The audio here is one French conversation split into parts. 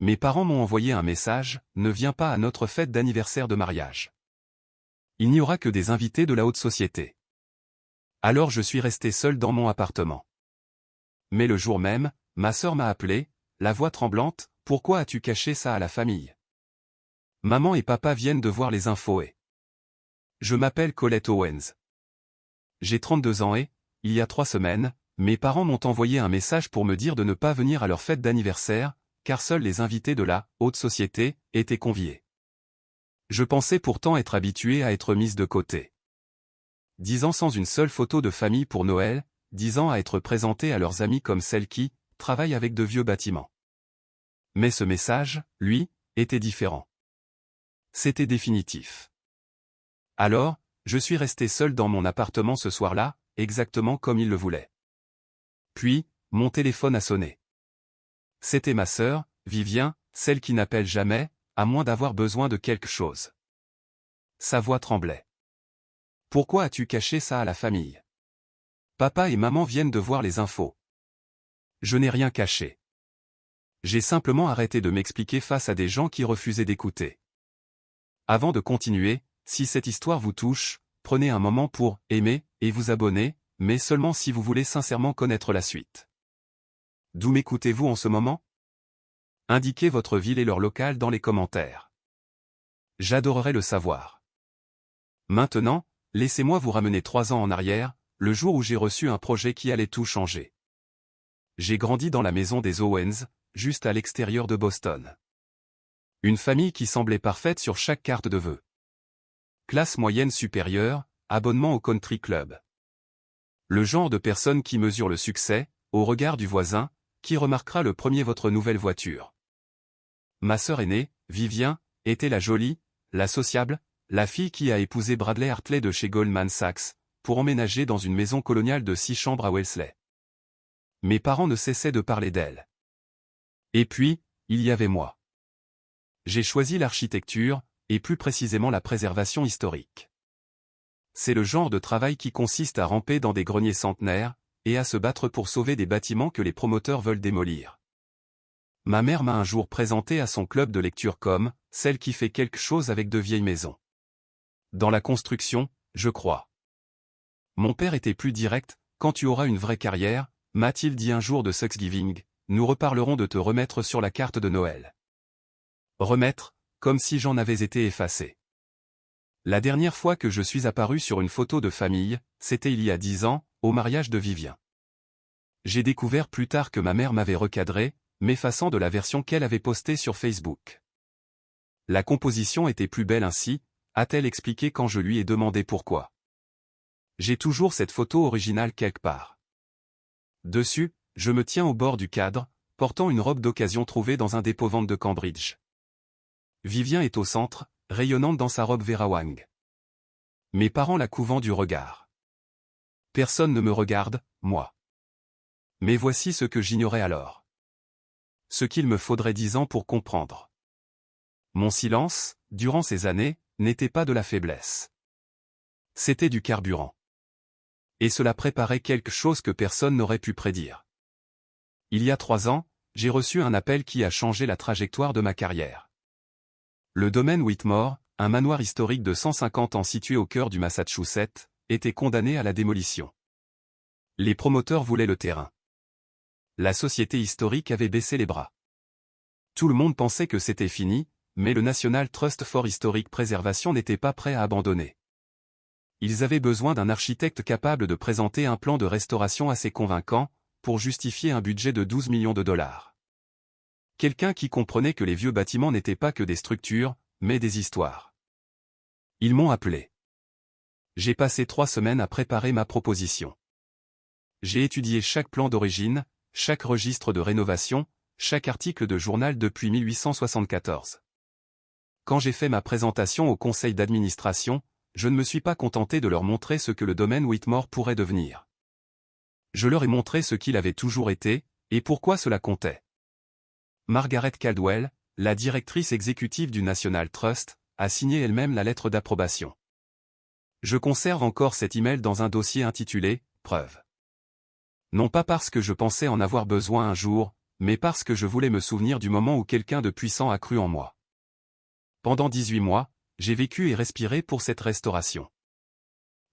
Mes parents m'ont envoyé un message, ne viens pas à notre fête d'anniversaire de mariage. Il n'y aura que des invités de la haute société. Alors je suis resté seul dans mon appartement. Mais le jour même, ma sœur m'a appelé, la voix tremblante, pourquoi as-tu caché ça à la famille? Maman et papa viennent de voir les infos et... Je m'appelle Colette Owens. J'ai 32 ans et, il y a 3 semaines, mes parents m'ont envoyé un message pour me dire de ne pas venir à leur fête d'anniversaire, car seuls les invités de la haute société étaient conviés. Je pensais pourtant être habitué à être mise de côté. 10 ans sans une seule photo de famille pour Noël, 10 ans à être présenté à leurs amis comme celle qui travaille avec de vieux bâtiments. Mais ce message, lui, était différent. C'était définitif. Alors, je suis resté seul dans mon appartement ce soir-là, exactement comme il le voulait. Puis, mon téléphone a sonné. C'était ma sœur, Vivien, celle qui n'appelle jamais, à moins d'avoir besoin de quelque chose. Sa voix tremblait. Pourquoi as-tu caché ça à la famille? Papa et maman viennent de voir les infos. Je n'ai rien caché. J'ai simplement arrêté de m'expliquer face à des gens qui refusaient d'écouter. Avant de continuer, si cette histoire vous touche, prenez un moment pour aimer et vous abonner, mais seulement si vous voulez sincèrement connaître la suite. D'où m'écoutez-vous en ce moment? Indiquez votre ville et l'heure locale dans les commentaires. J'adorerais le savoir. Maintenant, laissez-moi vous ramener 3 ans en arrière, le jour où j'ai reçu un projet qui allait tout changer. J'ai grandi dans la maison des Owens, juste à l'extérieur de Boston. Une famille qui semblait parfaite sur chaque carte de vœux. Classe moyenne supérieure, abonnement au country club. Le genre de personne qui mesure le succès, au regard du voisin, qui remarquera le premier votre nouvelle voiture. Ma sœur aînée, Vivien, était la jolie, la sociable, la fille qui a épousé Bradley Hartley de chez Goldman Sachs, pour emménager dans une maison coloniale de 6 chambres à Wellesley. Mes parents ne cessaient de parler d'elle. Et puis, il y avait moi. J'ai choisi l'architecture, et plus précisément la préservation historique. C'est le genre de travail qui consiste à ramper dans des greniers centenaires, et à se battre pour sauver des bâtiments que les promoteurs veulent démolir. Ma mère m'a un jour présenté à son club de lecture comme celle qui fait quelque chose avec de vieilles maisons. Dans la construction, je crois. Mon père était plus direct, quand tu auras une vraie carrière, m'a-t-il dit un jour de Thanksgiving, nous reparlerons de te remettre sur la carte de Noël. Remettre, comme si j'en avais été effacé. La dernière fois que je suis apparu sur une photo de famille, c'était il y a 10 ans, au mariage de Vivien. J'ai découvert plus tard que ma mère m'avait recadré, m'effaçant de la version qu'elle avait postée sur Facebook. La composition était plus belle ainsi, a-t-elle expliqué quand je lui ai demandé pourquoi. J'ai toujours cette photo originale quelque part. Dessus, je me tiens au bord du cadre, portant une robe d'occasion trouvée dans un dépôt-vente de Cambridge. Vivien est au centre, rayonnante dans sa robe Vera Wang. Mes parents la couvant du regard. Personne ne me regarde, moi. Mais voici ce que j'ignorais alors. Ce qu'il me faudrait 10 ans pour comprendre. Mon silence, durant ces années, n'était pas de la faiblesse. C'était du carburant. Et cela préparait quelque chose que personne n'aurait pu prédire. Il y a 3 ans, j'ai reçu un appel qui a changé la trajectoire de ma carrière. Le domaine Whitmore, un manoir historique de 150 ans situé au cœur du Massachusetts, était condamné à la démolition. Les promoteurs voulaient le terrain. La société historique avait baissé les bras. Tout le monde pensait que c'était fini, mais le National Trust for Historic Preservation n'était pas prêt à abandonner. Ils avaient besoin d'un architecte capable de présenter un plan de restauration assez convaincant, pour justifier un budget de 12 millions de dollars. Quelqu'un qui comprenait que les vieux bâtiments n'étaient pas que des structures, mais des histoires. Ils m'ont appelé. J'ai passé 3 semaines à préparer ma proposition. J'ai étudié chaque plan d'origine, chaque registre de rénovation, chaque article de journal depuis 1874. Quand j'ai fait ma présentation au conseil d'administration, je ne me suis pas contenté de leur montrer ce que le domaine Whitmore pourrait devenir. Je leur ai montré ce qu'il avait toujours été, et pourquoi cela comptait. Margaret Caldwell, la directrice exécutive du National Trust, a signé elle-même la lettre d'approbation. Je conserve encore cet email dans un dossier intitulé « Preuve ». Non pas parce que je pensais en avoir besoin un jour, mais parce que je voulais me souvenir du moment où quelqu'un de puissant a cru en moi. Pendant 18 mois, j'ai vécu et respiré pour cette restauration.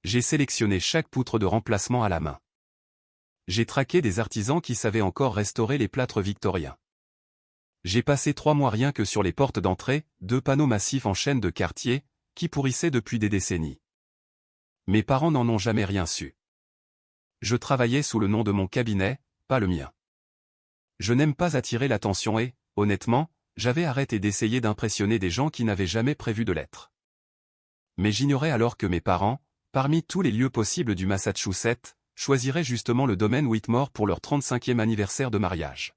J'ai sélectionné chaque poutre de remplacement à la main. J'ai traqué des artisans qui savaient encore restaurer les plâtres victoriens. J'ai passé 3 mois rien que sur les portes d'entrée, 2 panneaux massifs en chêne de quartier, qui pourrissaient depuis des décennies. Mes parents n'en ont jamais rien su. Je travaillais sous le nom de mon cabinet, pas le mien. Je n'aime pas attirer l'attention et, honnêtement, j'avais arrêté d'essayer d'impressionner des gens qui n'avaient jamais prévu de l'être. Mais j'ignorais alors que mes parents, parmi tous les lieux possibles du Massachusetts, choisiraient justement le domaine Whitmore pour leur 35e anniversaire de mariage.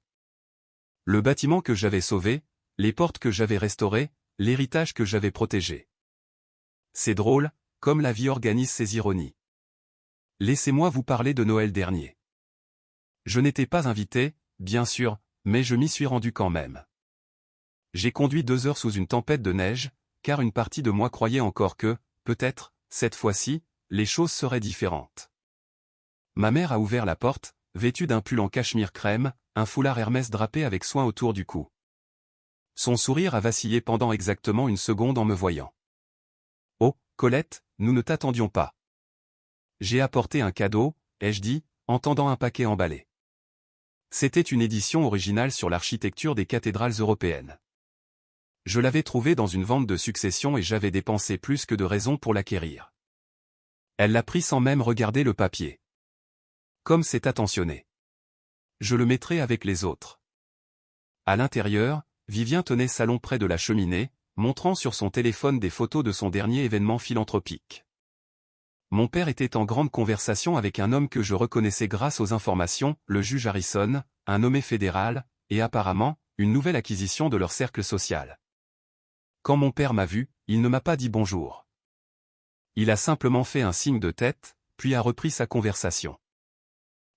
Le bâtiment que j'avais sauvé, les portes que j'avais restaurées, l'héritage que j'avais protégé. C'est drôle, comme la vie organise ses ironies. Laissez-moi vous parler de Noël dernier. Je n'étais pas invité, bien sûr, mais je m'y suis rendu quand même. J'ai conduit 2 heures sous une tempête de neige, car une partie de moi croyait encore que, peut-être, cette fois-ci, les choses seraient différentes. Ma mère a ouvert la porte, vêtue d'un pull en cachemire crème, un foulard Hermès drapé avec soin autour du cou. Son sourire a vacillé pendant exactement une seconde en me voyant. « Oh, Colette, nous ne t'attendions pas. » J'ai apporté un cadeau, ai-je dit, en tendant un paquet emballé. C'était une édition originale sur l'architecture des cathédrales européennes. Je l'avais trouvée dans une vente de succession et j'avais dépensé plus que de raison pour l'acquérir. Elle l'a pris sans même regarder le papier. Comme c'est attentionné. Je le mettrai avec les autres. À l'intérieur, Vivien tenait salon près de la cheminée, montrant sur son téléphone des photos de son dernier événement philanthropique. Mon père était en grande conversation avec un homme que je reconnaissais grâce aux informations, le juge Harrison, un nommé fédéral, et apparemment, une nouvelle acquisition de leur cercle social. Quand mon père m'a vu, il ne m'a pas dit bonjour. Il a simplement fait un signe de tête, puis a repris sa conversation.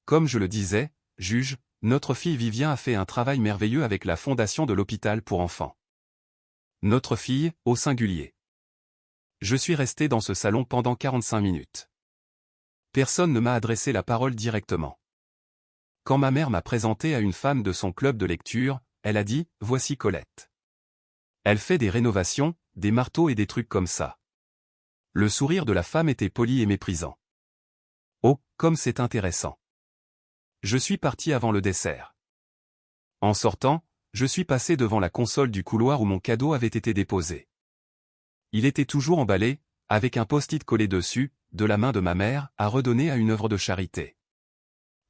Comme je le disais, juge, notre fille Vivien a fait un travail merveilleux avec la fondation de l'hôpital pour enfants. Notre fille, au singulier. Je suis resté dans ce salon pendant 45 minutes. Personne ne m'a adressé la parole directement. Quand ma mère m'a présenté à une femme de son club de lecture, elle a dit « Voici Colette. Elle fait des rénovations, des marteaux et des trucs comme ça. » Le sourire de la femme était poli et méprisant. Oh, comme c'est intéressant. Je suis parti avant le dessert. En sortant, je suis passé devant la console du couloir où mon cadeau avait été déposé. Il était toujours emballé, avec un post-it collé dessus, de la main de ma mère, à redonner à une œuvre de charité.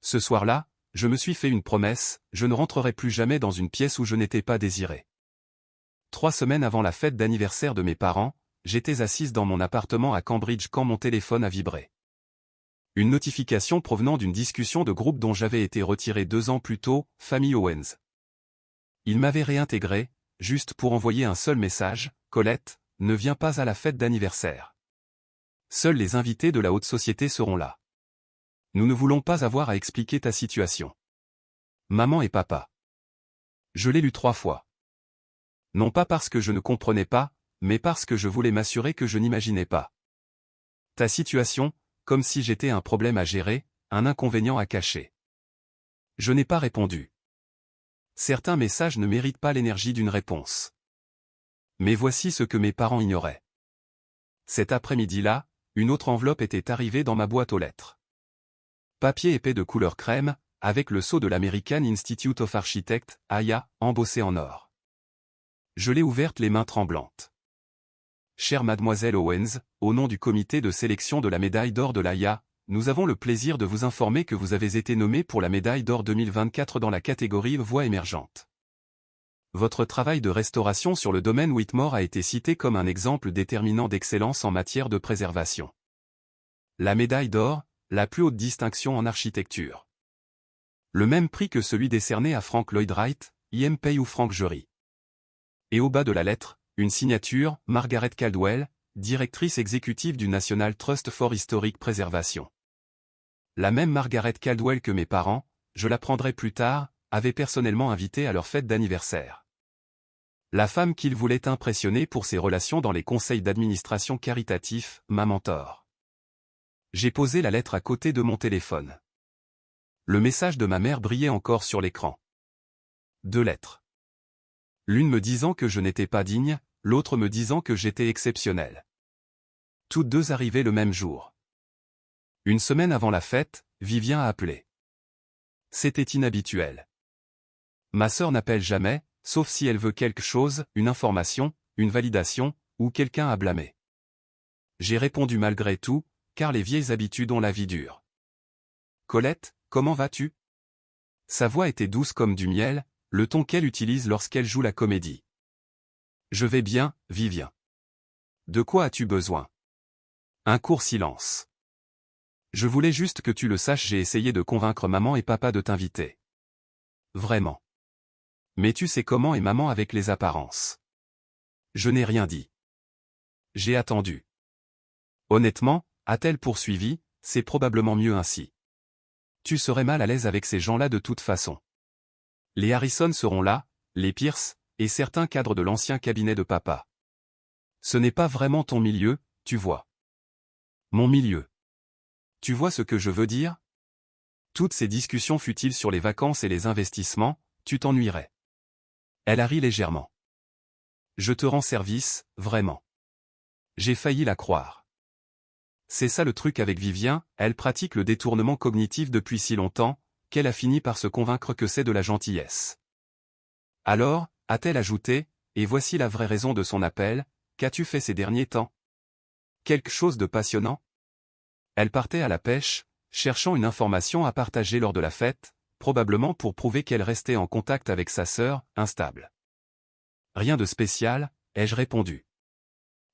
Ce soir-là, je me suis fait une promesse, je ne rentrerai plus jamais dans une pièce où je n'étais pas désiré. 3 semaines avant la fête d'anniversaire de mes parents, j'étais assise dans mon appartement à Cambridge quand mon téléphone a vibré. Une notification provenant d'une discussion de groupe dont j'avais été retiré 2 ans plus tôt, famille Owens. Il m'avait réintégré, juste pour envoyer un seul message, « Colette, ne viens pas à la fête d'anniversaire. Seuls les invités de la haute société seront là. Nous ne voulons pas avoir à expliquer ta situation. Maman et papa. » Je l'ai lu 3 fois. Non pas parce que je ne comprenais pas, mais parce que je voulais m'assurer que je n'imaginais pas. Ta situation, comme si j'étais un problème à gérer, un inconvénient à cacher. Je n'ai pas répondu. Certains messages ne méritent pas l'énergie d'une réponse. Mais voici ce que mes parents ignoraient. Cet après-midi-là, une autre enveloppe était arrivée dans ma boîte aux lettres. Papier épais de couleur crème, avec le sceau de l'American Institute of Architects, AIA, embossé en or. Je l'ai ouverte les mains tremblantes. Chère mademoiselle Owens, au nom du comité de sélection de la médaille d'or de l'AIA, nous avons le plaisir de vous informer que vous avez été nommée pour la médaille d'or 2024 dans la catégorie Voix émergente. Votre travail de restauration sur le domaine Whitmore a été cité comme un exemple déterminant d'excellence en matière de préservation. La médaille d'or, la plus haute distinction en architecture. Le même prix que celui décerné à Frank Lloyd Wright, I.M. Pei ou Frank Gehry. Et au bas de la lettre, une signature, Margaret Caldwell, directrice exécutive du National Trust for Historic Preservation. La même Margaret Caldwell que mes parents, je l'apprendrai plus tard, avait personnellement invité à leur fête d'anniversaire. La femme qu'il voulait impressionner pour ses relations dans les conseils d'administration caritatifs, ma mentor. J'ai posé la lettre à côté de mon téléphone. Le message de ma mère brillait encore sur l'écran. 2 lettres. L'une me disant que je n'étais pas digne, l'autre me disant que j'étais exceptionnel. Toutes deux arrivaient le même jour. Une semaine avant la fête, Vivien a appelé. C'était inhabituel. Ma sœur n'appelle jamais, sauf si elle veut quelque chose, une information, une validation, ou quelqu'un à blâmer. J'ai répondu malgré tout, car les vieilles habitudes ont la vie dure. Colette, comment vas-tu? Sa voix était douce comme du miel, le ton qu'elle utilise lorsqu'elle joue la comédie. Je vais bien, Vivien. De quoi as-tu besoin? Un court silence. Je voulais juste que tu le saches, j'ai essayé de convaincre maman et papa de t'inviter. Vraiment. Mais tu sais comment est maman avec les apparences. Je n'ai rien dit. J'ai attendu. Honnêtement, a-t-elle poursuivi, c'est probablement mieux ainsi. Tu serais mal à l'aise avec ces gens-là de toute façon. Les Harrison seront là, les Pierce, et certains cadres de l'ancien cabinet de papa. Ce n'est pas vraiment ton milieu, tu vois. Mon milieu. Tu vois ce que je veux dire? Toutes ces discussions futiles sur les vacances et les investissements, tu t'ennuierais. Elle a ri légèrement. Je te rends service, vraiment. J'ai failli la croire. C'est ça le truc avec Vivien, elle pratique le détournement cognitif depuis si longtemps, qu'elle a fini par se convaincre que c'est de la gentillesse. Alors, a-t-elle ajouté, et voici la vraie raison de son appel, qu'as-tu fait ces derniers temps? Quelque chose de passionnant? Elle partait à la pêche, cherchant une information à partager lors de la fête, probablement pour prouver qu'elle restait en contact avec sa sœur, instable. Rien de spécial, ai-je répondu.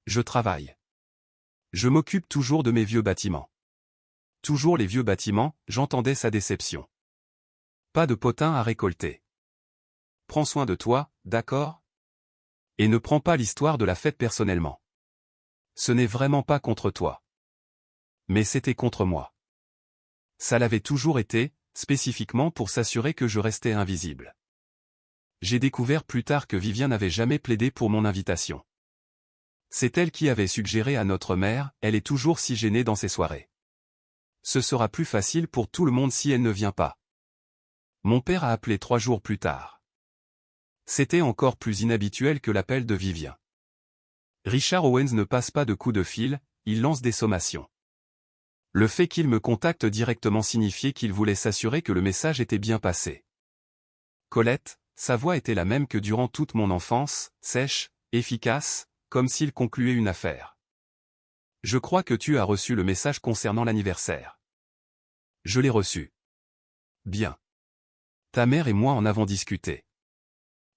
Je travaille. Je m'occupe toujours de mes vieux bâtiments. Toujours les vieux bâtiments, j'entendais sa déception. Pas de potin à récolter. Prends soin de toi, d'accord? Et ne prends pas l'histoire de la fête personnellement. Ce n'est vraiment pas contre toi. Mais c'était contre moi. Ça l'avait toujours été, spécifiquement pour s'assurer que je restais invisible. J'ai découvert plus tard que Vivien n'avait jamais plaidé pour mon invitation. C'est elle qui avait suggéré à notre mère, elle est toujours si gênée dans ses soirées. Ce sera plus facile pour tout le monde si elle ne vient pas. Mon père a appelé 3 jours plus tard. C'était encore plus inhabituel que l'appel de Vivien. Richard Owens ne passe pas de coups de fil, il lance des sommations. Le fait qu'il me contacte directement signifiait qu'il voulait s'assurer que le message était bien passé. Colette, sa voix était la même que durant toute mon enfance, sèche, efficace, comme s'il concluait une affaire. Je crois que tu as reçu le message concernant l'anniversaire. Je l'ai reçu. Bien. Ta mère et moi en avons discuté.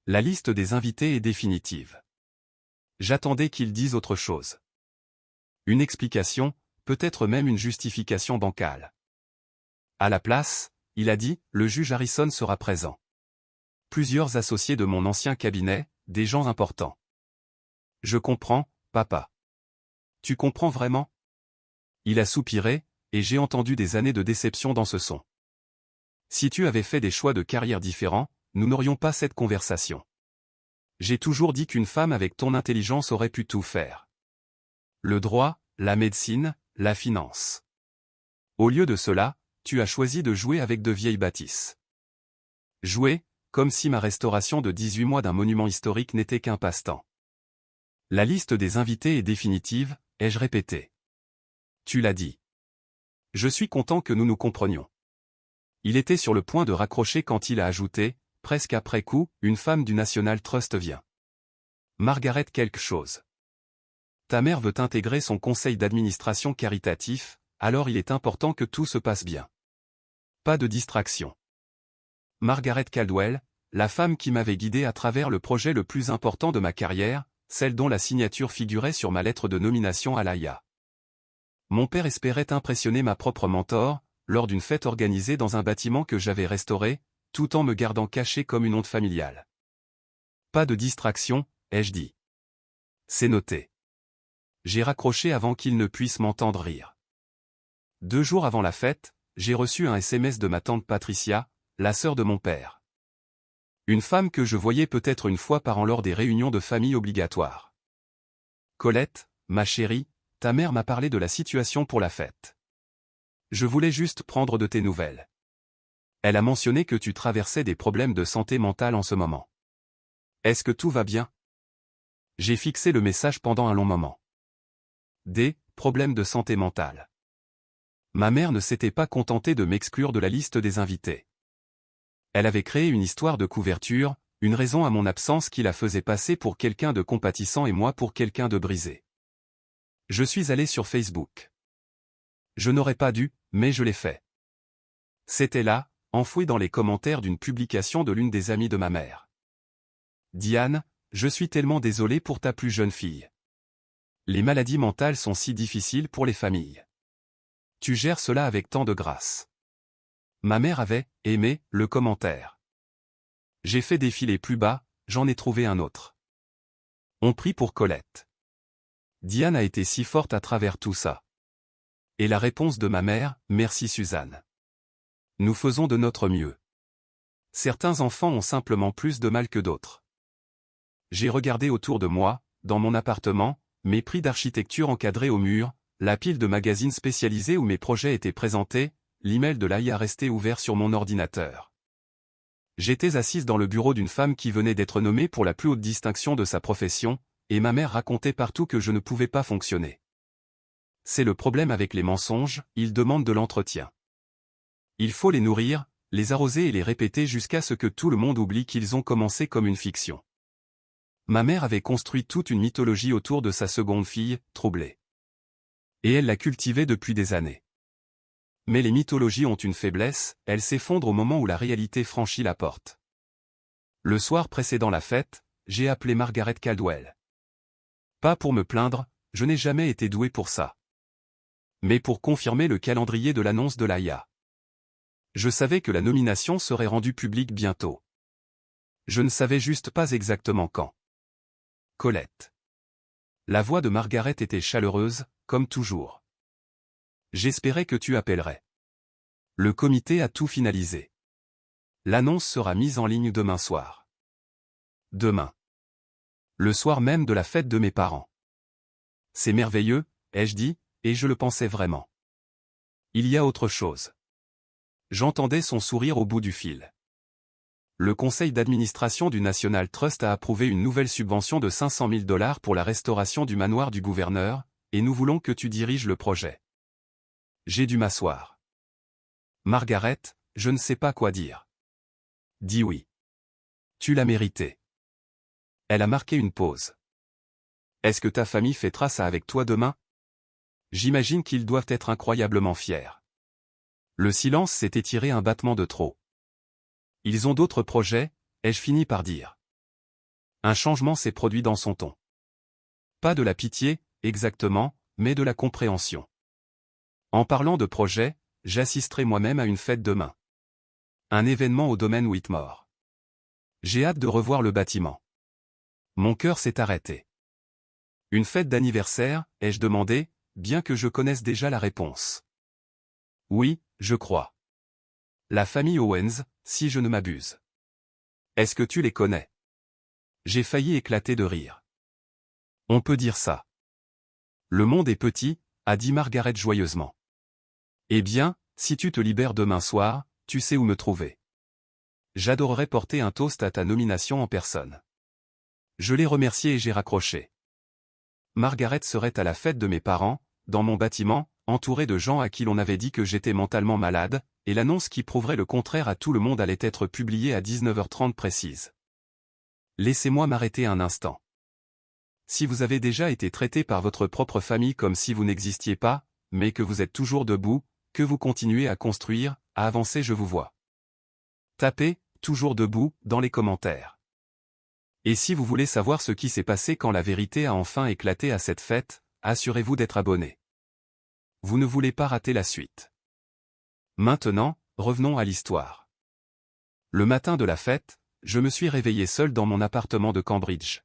La liste des invités est définitive. J'attendais qu'ils disent autre chose. Une explication, peut-être même une justification bancale. À la place, il a dit, le juge Harrison sera présent. Plusieurs associés de mon ancien cabinet, des gens importants. Je comprends, papa. Tu comprends vraiment? Il a soupiré, et j'ai entendu des années de déception dans ce son. Si tu avais fait des choix de carrière différents, nous n'aurions pas cette conversation. J'ai toujours dit qu'une femme avec ton intelligence aurait pu tout faire. Le droit, la médecine, la finance. Au lieu de cela, tu as choisi de jouer avec de vieilles bâtisses. Jouer, comme si ma restauration de 18 mois d'un monument historique n'était qu'un passe-temps. La liste des invités est définitive, ai-je répété. Tu l'as dit. Je suis content que nous nous comprenions. Il était sur le point de raccrocher quand il a ajouté, presque après coup, une femme du National Trust vient. Margaret quelque chose. Ta mère veut intégrer son conseil d'administration caritatif, alors il est important que tout se passe bien. Pas de distraction. Margaret Caldwell, la femme qui m'avait guidé à travers le projet le plus important de ma carrière, celle dont la signature figurait sur ma lettre de nomination à l'AIA. Mon père espérait impressionner ma propre mentor, lors d'une fête organisée dans un bâtiment que j'avais restauré, tout en me gardant caché comme une honte familiale. Pas de distraction, ai-je dit. C'est noté. J'ai raccroché avant qu'il ne puisse m'entendre rire. 2 jours avant la fête, j'ai reçu un SMS de ma tante Patricia, la sœur de mon père. Une femme que je voyais peut-être une fois par an lors des réunions de famille obligatoires. Colette, ma chérie, ta mère m'a parlé de la situation pour la fête. Je voulais juste prendre de tes nouvelles. Elle a mentionné que tu traversais des problèmes de santé mentale en ce moment. Est-ce que tout va bien? J'ai fixé le message pendant un long moment. Des problèmes de santé mentale. Ma mère ne s'était pas contentée de m'exclure de la liste des invités. Elle avait créé une histoire de couverture, une raison à mon absence qui la faisait passer pour quelqu'un de compatissant et moi pour quelqu'un de brisé. Je suis allé sur Facebook. Je n'aurais pas dû, mais je l'ai fait. C'était là, enfoui dans les commentaires d'une publication de l'une des amies de ma mère. Diane, je suis tellement désolé pour ta plus jeune fille. Les maladies mentales sont si difficiles pour les familles. Tu gères cela avec tant de grâce. Ma mère avait aimé le commentaire. J'ai fait défiler plus bas, j'en ai trouvé un autre. On prie pour Colette. Diane a été si forte à travers tout ça. Et la réponse de ma mère, merci Suzanne. Nous faisons de notre mieux. Certains enfants ont simplement plus de mal que d'autres. J'ai regardé autour de moi, dans mon appartement, mes prix d'architecture encadrés au mur, la pile de magazines spécialisés où mes projets étaient présentés, l'email de l'AIA resté ouvert sur mon ordinateur. J'étais assise dans le bureau d'une femme qui venait d'être nommée pour la plus haute distinction de sa profession, et ma mère racontait partout que je ne pouvais pas fonctionner. C'est le problème avec les mensonges, ils demandent de l'entretien. Il faut les nourrir, les arroser et les répéter jusqu'à ce que tout le monde oublie qu'ils ont commencé comme une fiction. Ma mère avait construit toute une mythologie autour de sa seconde fille, troublée. Et elle l'a cultivée depuis des années. Mais les mythologies ont une faiblesse, elles s'effondrent au moment où la réalité franchit la porte. Le soir précédant la fête, j'ai appelé Margaret Caldwell. Pas pour me plaindre, je n'ai jamais été doué pour ça. Mais pour confirmer le calendrier de l'annonce de l'AIA. Je savais que la nomination serait rendue publique bientôt. Je ne savais juste pas exactement quand. Colette. La voix de Margaret était chaleureuse, comme toujours. J'espérais que tu appellerais. Le comité a tout finalisé. L'annonce sera mise en ligne demain soir. Demain. Le soir même de la fête de mes parents. C'est merveilleux, ai-je dit, et je le pensais vraiment. Il y a autre chose. J'entendais son sourire au bout du fil. Le conseil d'administration du National Trust a approuvé une nouvelle subvention de 500 000 $ pour la restauration du manoir du gouverneur, et nous voulons que tu diriges le projet. J'ai dû m'asseoir. Margaret, je ne sais pas quoi dire. Dis oui. Tu l'as mérité. Elle a marqué une pause. Est-ce que ta famille fêtera ça avec toi demain? J'imagine qu'ils doivent être incroyablement fiers. Le silence s'est étiré un battement de trop. Ils ont d'autres projets, ai-je fini par dire. Un changement s'est produit dans son ton. Pas de la pitié, exactement, mais de la compréhension. En parlant de projet, j'assisterai moi-même à une fête demain. Un événement au domaine Whitmore. J'ai hâte de revoir le bâtiment. Mon cœur s'est arrêté. Une fête d'anniversaire, ai-je demandé, bien que je connaisse déjà la réponse. Oui, je crois. La famille Owens, si je ne m'abuse. Est-ce que tu les connais? J'ai failli éclater de rire. On peut dire ça. Le monde est petit, a dit Margaret joyeusement. Eh bien, si tu te libères demain soir, tu sais où me trouver. J'adorerais porter un toast à ta nomination en personne. Je l'ai remercié et j'ai raccroché. Margaret serait à la fête de mes parents, dans mon bâtiment, entourée de gens à qui l'on avait dit que j'étais mentalement malade, et l'annonce qui prouverait le contraire à tout le monde allait être publiée à 19h30 précise. Laissez-moi m'arrêter un instant. Si vous avez déjà été traité par votre propre famille comme si vous n'existiez pas, mais que vous êtes toujours debout, que vous continuez à construire, à avancer, je vous vois. Tapez « toujours debout » dans les commentaires. Et si vous voulez savoir ce qui s'est passé quand la vérité a enfin éclaté à cette fête, assurez-vous d'être abonné. Vous ne voulez pas rater la suite. Maintenant, revenons à l'histoire. Le matin de la fête, je me suis réveillé seul dans mon appartement de Cambridge.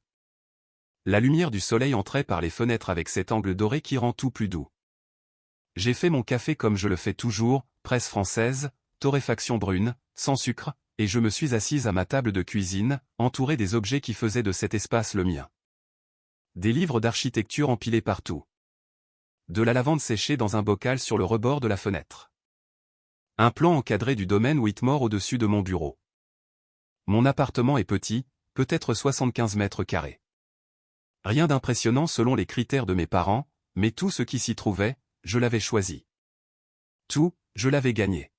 La lumière du soleil entrait par les fenêtres avec cet angle doré qui rend tout plus doux. J'ai fait mon café comme je le fais toujours, presse française, torréfaction brune, sans sucre, et je me suis assise à ma table de cuisine, entourée des objets qui faisaient de cet espace le mien. Des livres d'architecture empilés partout. De la lavande séchée dans un bocal sur le rebord de la fenêtre. Un plan encadré du domaine Whitmore au-dessus de mon bureau. Mon appartement est petit, peut-être 75 mètres carrés. Rien d'impressionnant selon les critères de mes parents, mais tout ce qui s'y trouvait, je l'avais choisi. Tout, je l'avais gagné.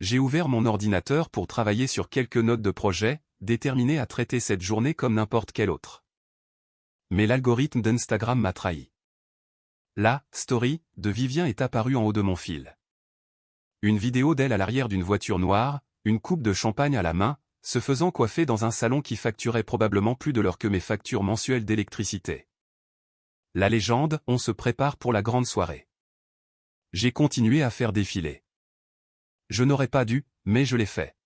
J'ai ouvert mon ordinateur pour travailler sur quelques notes de projet, déterminé à traiter cette journée comme n'importe quelle autre. Mais l'algorithme d'Instagram m'a trahi. La story de Vivien est apparue en haut de mon fil. Une vidéo d'elle à l'arrière d'une voiture noire, une coupe de champagne à la main, se faisant coiffer dans un salon qui facturait probablement plus de l'heure que mes factures mensuelles d'électricité. La légende, on se prépare pour la grande soirée. J'ai continué à faire défiler. Je n'aurais pas dû, mais je l'ai fait.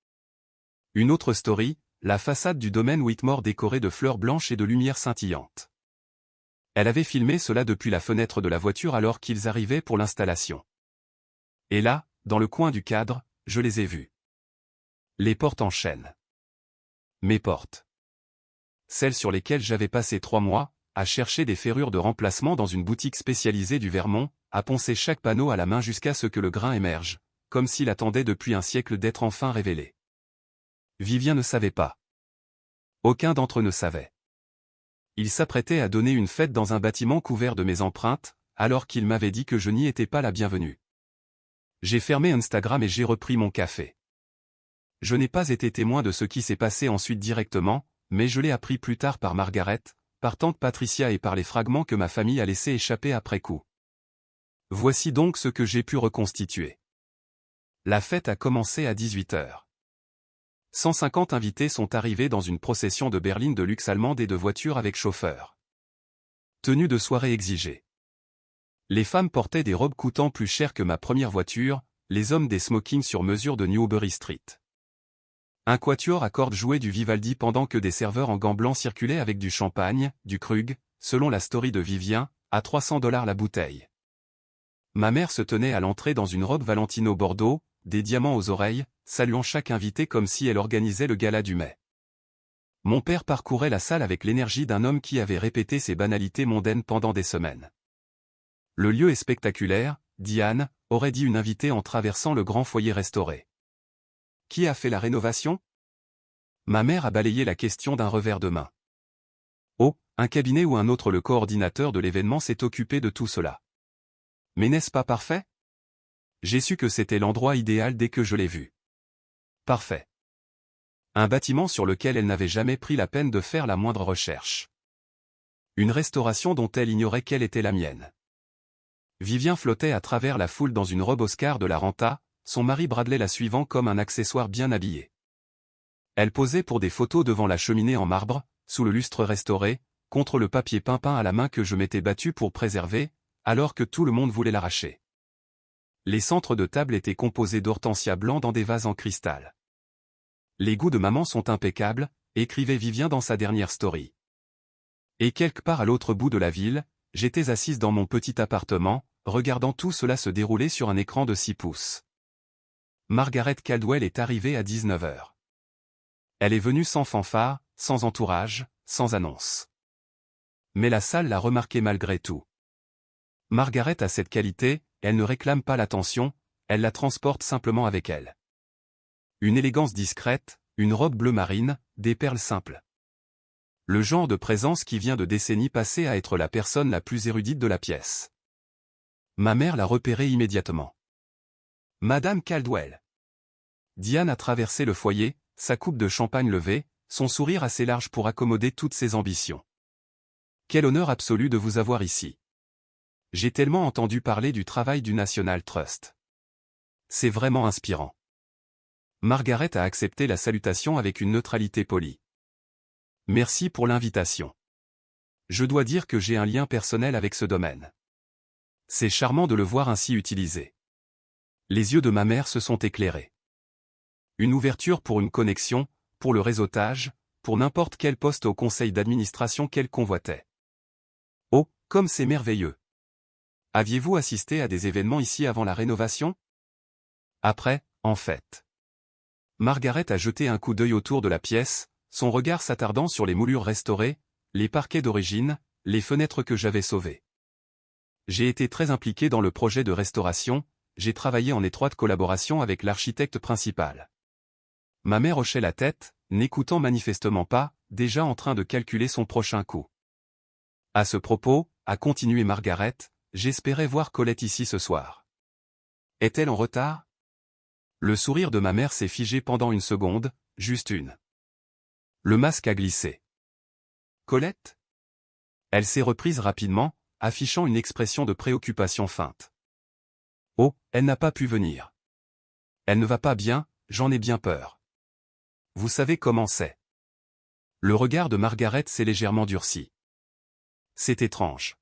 Une autre story, la façade du domaine Whitmore décorée de fleurs blanches et de lumières scintillantes. Elle avait filmé cela depuis la fenêtre de la voiture alors qu'ils arrivaient pour l'installation. Et là, dans le coin du cadre, je les ai vus. Les portes en chêne. Mes portes. Celles sur lesquelles j'avais passé 3 mois, à chercher des ferrures de remplacement dans une boutique spécialisée du Vermont, à poncer chaque panneau à la main jusqu'à ce que le grain émerge, comme s'il attendait depuis un siècle d'être enfin révélé. Vivien ne savait pas. Aucun d'entre eux ne savait. Il s'apprêtait à donner une fête dans un bâtiment couvert de mes empreintes, alors qu'il m'avait dit que je n'y étais pas la bienvenue. J'ai fermé Instagram et j'ai repris mon café. Je n'ai pas été témoin de ce qui s'est passé ensuite directement, mais je l'ai appris plus tard par Margaret, par tante Patricia et par les fragments que ma famille a laissés échapper après coup. Voici donc ce que j'ai pu reconstituer. La fête a commencé à 18h. 150 invités sont arrivés dans une procession de berlines de luxe allemande et de voitures avec chauffeur. Tenue de soirée exigée. Les femmes portaient des robes coûtant plus cher que ma première voiture, les hommes des smokings sur mesure de Newbury Street. Un quatuor à cordes jouait du Vivaldi pendant que des serveurs en gants blancs circulaient avec du champagne, du Krug, selon la story de Vivien, à $300 la bouteille. Ma mère se tenait à l'entrée dans une robe Valentino Bordeaux, des diamants aux oreilles, saluant chaque invité comme si elle organisait le gala du mai. Mon père parcourait la salle avec l'énergie d'un homme qui avait répété ses banalités mondaines pendant des semaines. Le lieu est spectaculaire, Diane, aurait dit une invitée en traversant le grand foyer restauré. Qui a fait la rénovation? Ma mère a balayé la question d'un revers de main. Oh, un cabinet ou un autre, le coordinateur de l'événement s'est occupé de tout cela. Mais n'est-ce pas parfait? J'ai su que c'était l'endroit idéal dès que je l'ai vu. Parfait. Un bâtiment sur lequel elle n'avait jamais pris la peine de faire la moindre recherche. Une restauration dont elle ignorait quelle était la mienne. Vivien flottait à travers la foule dans une robe Oscar de la Renta, son mari Bradley la suivant comme un accessoire bien habillé. Elle posait pour des photos devant la cheminée en marbre, sous le lustre restauré, contre le papier peint à la main que je m'étais battu pour préserver, alors que tout le monde voulait l'arracher. Les centres de table étaient composés d'hortensias blancs dans des vases en cristal. Les goûts de maman sont impeccables, écrivait Vivien dans sa dernière story. Et quelque part à l'autre bout de la ville, j'étais assise dans mon petit appartement, regardant tout cela se dérouler sur un écran de 6 pouces. Margaret Caldwell est arrivée à 19h. Elle est venue sans fanfare, sans entourage, sans annonce. Mais la salle l'a remarqué malgré tout. Margaret a cette qualité, elle ne réclame pas l'attention, elle la transporte simplement avec elle. Une élégance discrète, une robe bleu marine, des perles simples. Le genre de présence qui vient de décennies passées à être la personne la plus érudite de la pièce. Ma mère l'a repérée immédiatement. Madame Caldwell. Diane a traversé le foyer, sa coupe de champagne levée, son sourire assez large pour accommoder toutes ses ambitions. Quel honneur absolu de vous avoir ici. J'ai tellement entendu parler du travail du National Trust. C'est vraiment inspirant. Margaret a accepté la salutation avec une neutralité polie. Merci pour l'invitation. Je dois dire que j'ai un lien personnel avec ce domaine. C'est charmant de le voir ainsi utilisé. Les yeux de ma mère se sont éclairés. Une ouverture pour une connexion, pour le réseautage, pour n'importe quel poste au conseil d'administration qu'elle convoitait. Oh, comme c'est merveilleux! Aviez-vous assisté à des événements ici avant la rénovation? Après, en fait. Margaret a jeté un coup d'œil autour de la pièce, son regard s'attardant sur les moulures restaurées, les parquets d'origine, les fenêtres que j'avais sauvées. J'ai été très impliqué dans le projet de restauration, j'ai travaillé en étroite collaboration avec l'architecte principal. Ma mère hochait la tête, n'écoutant manifestement pas, déjà en train de calculer son prochain coup. À ce propos, a continué Margaret, j'espérais voir Colette ici ce soir. Est-elle en retard? Le sourire de ma mère s'est figé pendant une seconde, juste une. Le masque a glissé. Colette? Elle s'est reprise rapidement, affichant une expression de préoccupation feinte. Oh, elle n'a pas pu venir. Elle ne va pas bien, j'en ai bien peur. Vous savez comment c'est. Le regard de Margaret s'est légèrement durci. C'est étrange.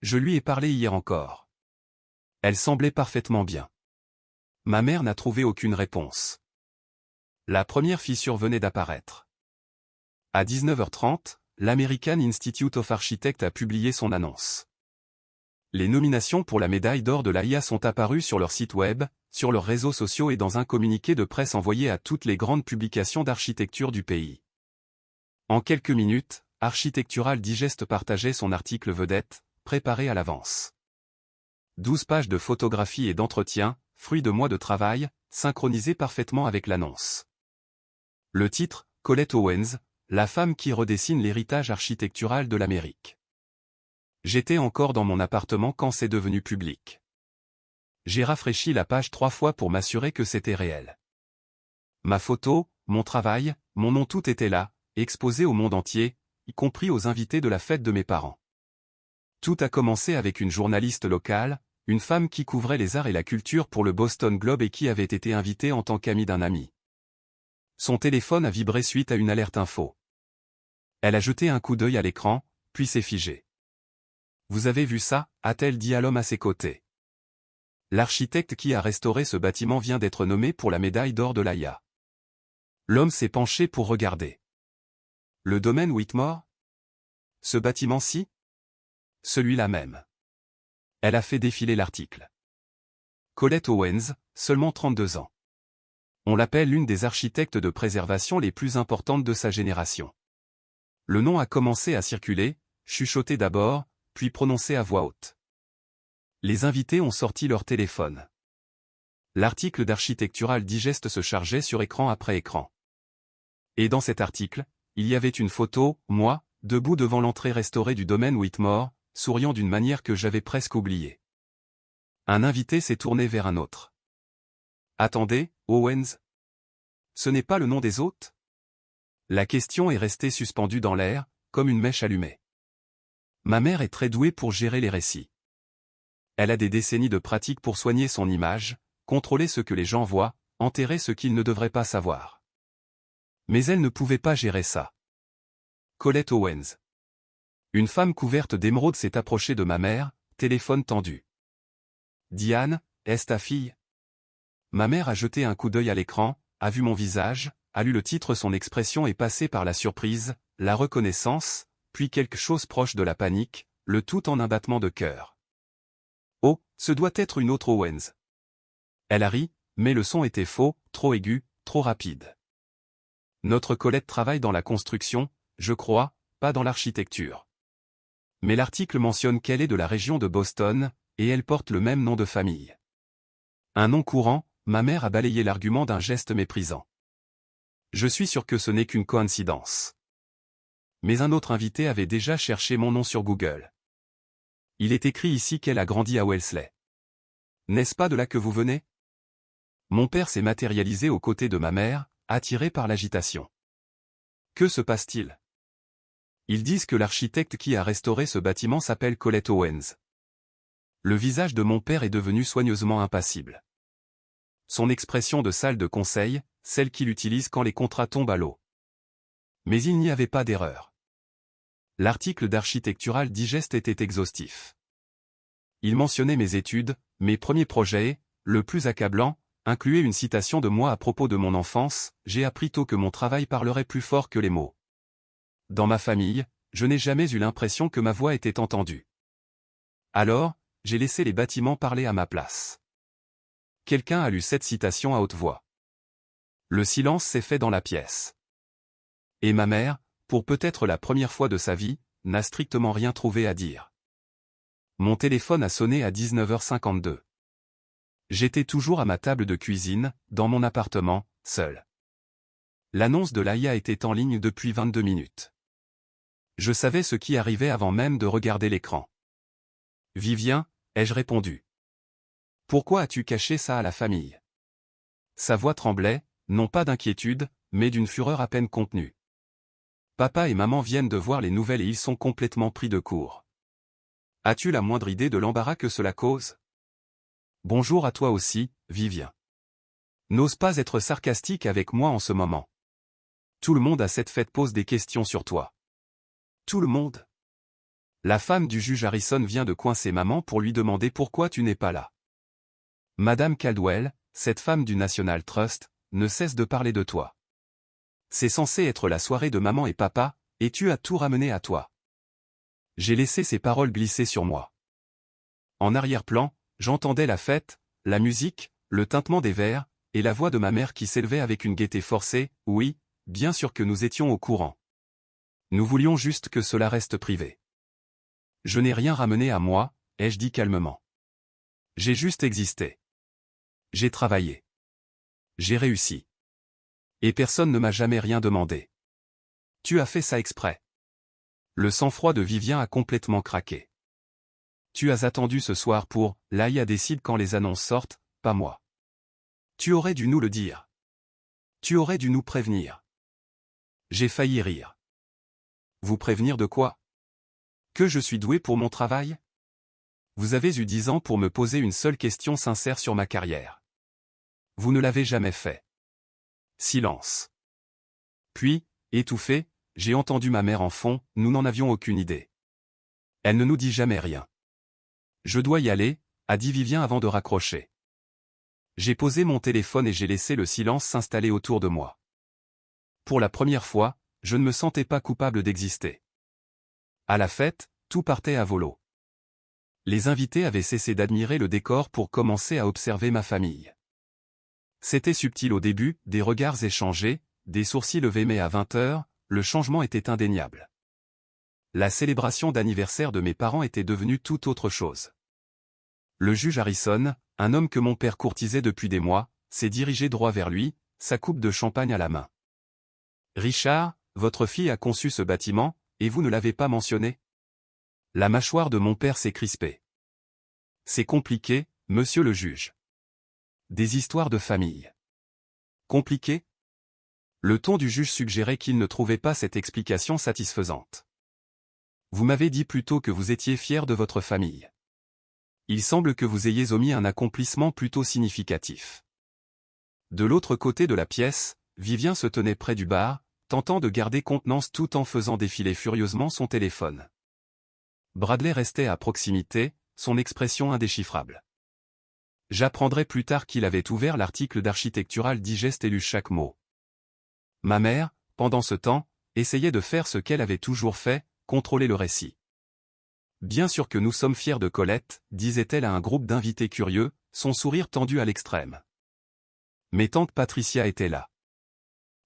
Je lui ai parlé hier encore. Elle semblait parfaitement bien. Ma mère n'a trouvé aucune réponse. La première fissure venait d'apparaître. À 19h30, l'American Institute of Architects a publié son annonce. Les nominations pour la médaille d'or de l'AIA sont apparues sur leur site web, sur leurs réseaux sociaux et dans un communiqué de presse envoyé à toutes les grandes publications d'architecture du pays. En quelques minutes, Architectural Digest partageait son article vedette, préparé à l'avance. 12 pages de photographies et d'entretiens, fruit de mois de travail, synchronisés parfaitement avec l'annonce. Le titre, Colette Owens, la femme qui redessine l'héritage architectural de l'Amérique. J'étais encore dans mon appartement quand c'est devenu public. J'ai rafraîchi la page 3 fois pour m'assurer que c'était réel. Ma photo, mon travail, mon nom, tout était là, exposé au monde entier, y compris aux invités de la fête de mes parents. Tout a commencé avec une journaliste locale, une femme qui couvrait les arts et la culture pour le Boston Globe et qui avait été invitée en tant qu'amie d'un ami. Son téléphone a vibré suite à une alerte info. Elle a jeté un coup d'œil à l'écran, puis s'est figée. « Vous avez vu ça ?» a-t-elle dit à l'homme à ses côtés. L'architecte qui a restauré ce bâtiment vient d'être nommé pour la médaille d'or de l'AIA. L'homme s'est penché pour regarder. Le domaine Whitmore? Ce bâtiment-ci? Celui-là même. Elle a fait défiler l'article. Colette Owens, seulement 32 ans. On l'appelle l'une des architectes de préservation les plus importantes de sa génération. Le nom a commencé à circuler, chuchoté d'abord, puis prononcé à voix haute. Les invités ont sorti leur téléphone. L'article d'Architectural Digest se chargeait sur écran après écran. Et dans cet article, il y avait une photo, moi, debout devant l'entrée restaurée du domaine Whitmore, souriant d'une manière que j'avais presque oubliée. Un invité s'est tourné vers un autre. « Attendez, Owens. Ce n'est pas le nom des hôtes ?» La question est restée suspendue dans l'air, comme une mèche allumée. Ma mère est très douée pour gérer les récits. Elle a des décennies de pratique pour soigner son image, contrôler ce que les gens voient, enterrer ce qu'ils ne devraient pas savoir. Mais elle ne pouvait pas gérer ça. Colette Owens. Une femme couverte d'émeraude s'est approchée de ma mère, téléphone tendu. « Diane, est-ce ta fille ?» Ma mère a jeté un coup d'œil à l'écran, a vu mon visage, a lu le titre, son expression est passée par la surprise, la reconnaissance, puis quelque chose proche de la panique, le tout en un battement de cœur. Oh, ce doit être une autre Owens. Elle a ri, mais le son était faux, trop aigu, trop rapide. Notre Colette travaille dans la construction, je crois, pas dans l'architecture. Mais l'article mentionne qu'elle est de la région de Boston, et elle porte le même nom de famille. Un nom courant, ma mère a balayé l'argument d'un geste méprisant. Je suis sûr que ce n'est qu'une coïncidence. Mais un autre invité avait déjà cherché mon nom sur Google. Il est écrit ici qu'elle a grandi à Wellesley. N'est-ce pas de là que vous venez? Mon père s'est matérialisé aux côtés de ma mère, attiré par l'agitation. Que se passe-t-il? Ils disent que l'architecte qui a restauré ce bâtiment s'appelle Colette Owens. Le visage de mon père est devenu soigneusement impassible. Son expression de salle de conseil, celle qu'il utilise quand les contrats tombent à l'eau. Mais il n'y avait pas d'erreur. L'article d'Architectural Digest était exhaustif. Il mentionnait mes études, mes premiers projets, le plus accablant, incluait une citation de moi à propos de mon enfance, j'ai appris tôt que mon travail parlerait plus fort que les mots. Dans ma famille, je n'ai jamais eu l'impression que ma voix était entendue. Alors, j'ai laissé les bâtiments parler à ma place. Quelqu'un a lu cette citation à haute voix. Le silence s'est fait dans la pièce. Et ma mère, pour peut-être la première fois de sa vie, n'a strictement rien trouvé à dire. Mon téléphone a sonné à 19h52. J'étais toujours à ma table de cuisine, dans mon appartement, seul. L'annonce de Laïa était en ligne depuis 22 minutes. Je savais ce qui arrivait avant même de regarder l'écran. Vivien, ai-je répondu. Pourquoi as-tu caché ça à la famille? Sa voix tremblait, non pas d'inquiétude, mais d'une fureur à peine contenue. Papa et maman viennent de voir les nouvelles et ils sont complètement pris de court. As-tu la moindre idée de l'embarras que cela cause? Bonjour à toi aussi, Vivien. N'ose pas être sarcastique avec moi en ce moment. Tout le monde à cette fête pose des questions sur toi. Tout le monde? La femme du juge Harrison vient de coincer maman pour lui demander pourquoi tu n'es pas là. Madame Caldwell, cette femme du National Trust, ne cesse de parler de toi. C'est censé être la soirée de maman et papa, et tu as tout ramené à toi. J'ai laissé ces paroles glisser sur moi. En arrière-plan, j'entendais la fête, la musique, le tintement des verres, et la voix de ma mère qui s'élevait avec une gaieté forcée. Oui, bien sûr que nous étions au courant. Nous voulions juste que cela reste privé. Je n'ai rien ramené à moi, ai-je dit calmement. J'ai juste existé. J'ai travaillé. J'ai réussi. Et personne ne m'a jamais rien demandé. Tu as fait ça exprès. Le sang-froid de Vivien a complètement craqué. Tu as attendu ce soir pour, Laïa décide quand les annonces sortent, pas moi. Tu aurais dû nous le dire. Tu aurais dû nous prévenir. J'ai failli rire. Vous prévenir de quoi? Que je suis doué pour mon travail? Vous avez eu 10 ans pour me poser une seule question sincère sur ma carrière. Vous ne l'avez jamais fait. Silence. Puis, étouffé, j'ai entendu ma mère en fond, nous n'en avions aucune idée. Elle ne nous dit jamais rien. Je dois y aller, a dit Vivien avant de raccrocher. J'ai posé mon téléphone et j'ai laissé le silence s'installer autour de moi. Pour la première fois, je ne me sentais pas coupable d'exister. À la fête, tout partait à volo. Les invités avaient cessé d'admirer le décor pour commencer à observer ma famille. C'était subtil au début, des regards échangés, des sourcils levés mais à 20 heures, le changement était indéniable. La célébration d'anniversaire de mes parents était devenue tout autre chose. Le juge Harrison, un homme que mon père courtisait depuis des mois, s'est dirigé droit vers lui, sa coupe de champagne à la main. Richard, votre fille a conçu ce bâtiment, et vous ne l'avez pas mentionné? La mâchoire de mon père s'est crispée. C'est compliqué, monsieur le juge. Des histoires de famille. Compliqué? Le ton du juge suggérait qu'il ne trouvait pas cette explication satisfaisante. Vous m'avez dit plutôt que vous étiez fier de votre famille. Il semble que vous ayez omis un accomplissement plutôt significatif. De l'autre côté de la pièce, Vivien se tenait près du bar, tentant de garder contenance tout en faisant défiler furieusement son téléphone. Bradley restait à proximité, son expression indéchiffrable. J'apprendrai plus tard qu'il avait ouvert l'article d'Architectural Digest et lu chaque mot. Ma mère, pendant ce temps, essayait de faire ce qu'elle avait toujours fait, contrôler le récit. Bien sûr que nous sommes fiers de Colette, disait-elle à un groupe d'invités curieux, son sourire tendu à l'extrême. Mais tante Patricia était là.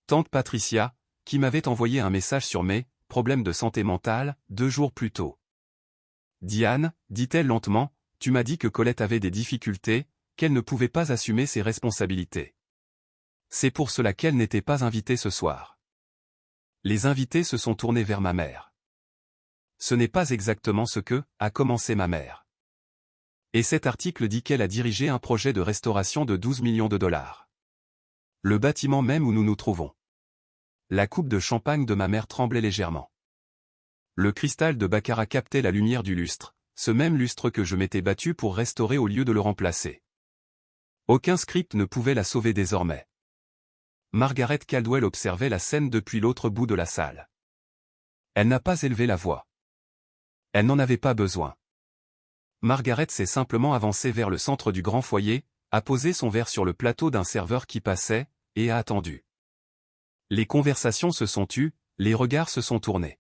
Tante Patricia, qui m'avait envoyé un message sur mes problèmes de santé mentale, 2 jours plus tôt. Diane, dit-elle lentement, tu m'as dit que Colette avait des difficultés, qu'elle ne pouvait pas assumer ses responsabilités. C'est pour cela qu'elle n'était pas invitée ce soir. Les invités se sont tournés vers ma mère. Ce n'est pas exactement ce que a commencé ma mère. Et cet article dit qu'elle a dirigé un projet de restauration de 12 millions de dollars. Le bâtiment même où nous nous trouvons. La coupe de champagne de ma mère tremblait légèrement. Le cristal de baccarat captait la lumière du lustre, ce même lustre que je m'étais battu pour restaurer au lieu de le remplacer. Aucun script ne pouvait la sauver désormais. Margaret Caldwell observait la scène depuis l'autre bout de la salle. Elle n'a pas élevé la voix. Elle n'en avait pas besoin. Margaret s'est simplement avancée vers le centre du grand foyer, a posé son verre sur le plateau d'un serveur qui passait, et a attendu. Les conversations se sont tues, les regards se sont tournés.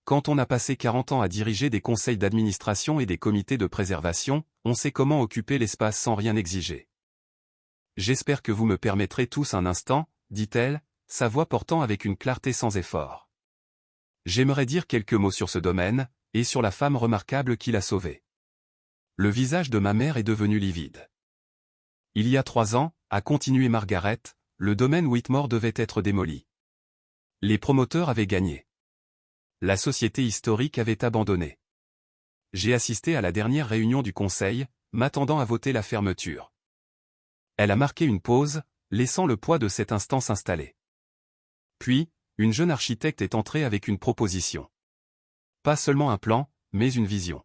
Quand on a passé 40 ans à diriger des conseils d'administration et des comités de préservation, on sait comment occuper l'espace sans rien exiger. J'espère que vous me permettrez tous un instant, dit-elle, sa voix portant avec une clarté sans effort. J'aimerais dire quelques mots sur ce domaine, et sur la femme remarquable qui l'a sauvée. Le visage de ma mère est devenu livide. Il y a 3 ans, a continué Margaret, le domaine Whitmore devait être démoli. Les promoteurs avaient gagné. La société historique avait abandonné. J'ai assisté à la dernière réunion du conseil, m'attendant à voter la fermeture. Elle a marqué une pause, laissant le poids de cette instance installé. Puis, une jeune architecte est entrée avec une proposition. Pas seulement un plan, mais une vision.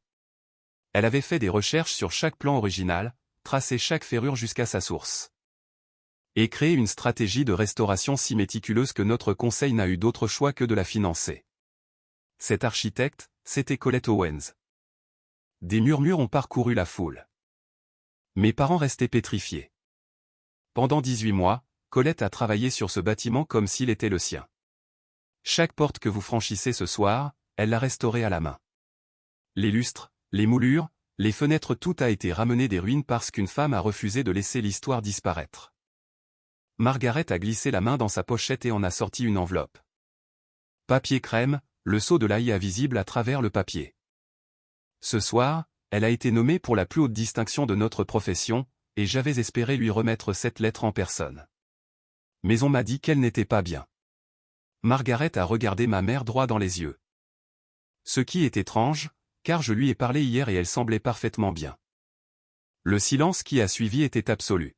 Elle avait fait des recherches sur chaque plan original, tracé chaque ferrure jusqu'à sa source. Et créé une stratégie de restauration si méticuleuse que notre conseil n'a eu d'autre choix que de la financer. Cet architecte, c'était Colette Owens. Des murmures ont parcouru la foule. Mes parents restaient pétrifiés. Pendant 18 mois, Colette a travaillé sur ce bâtiment comme s'il était le sien. Chaque porte que vous franchissez ce soir, elle l'a restaurée à la main. Les lustres, les moulures, les fenêtres, tout a été ramené des ruines parce qu'une femme a refusé de laisser l'histoire disparaître. Margaret a glissé la main dans sa pochette et en a sorti une enveloppe. Papier crème, le sceau de l'AIA visible à travers le papier. Ce soir, elle a été nommée pour la plus haute distinction de notre profession, et j'avais espéré lui remettre cette lettre en personne. Mais on m'a dit qu'elle n'était pas bien. Margaret a regardé ma mère droit dans les yeux. Ce qui est étrange, car je lui ai parlé hier et elle semblait parfaitement bien. Le silence qui a suivi était absolu.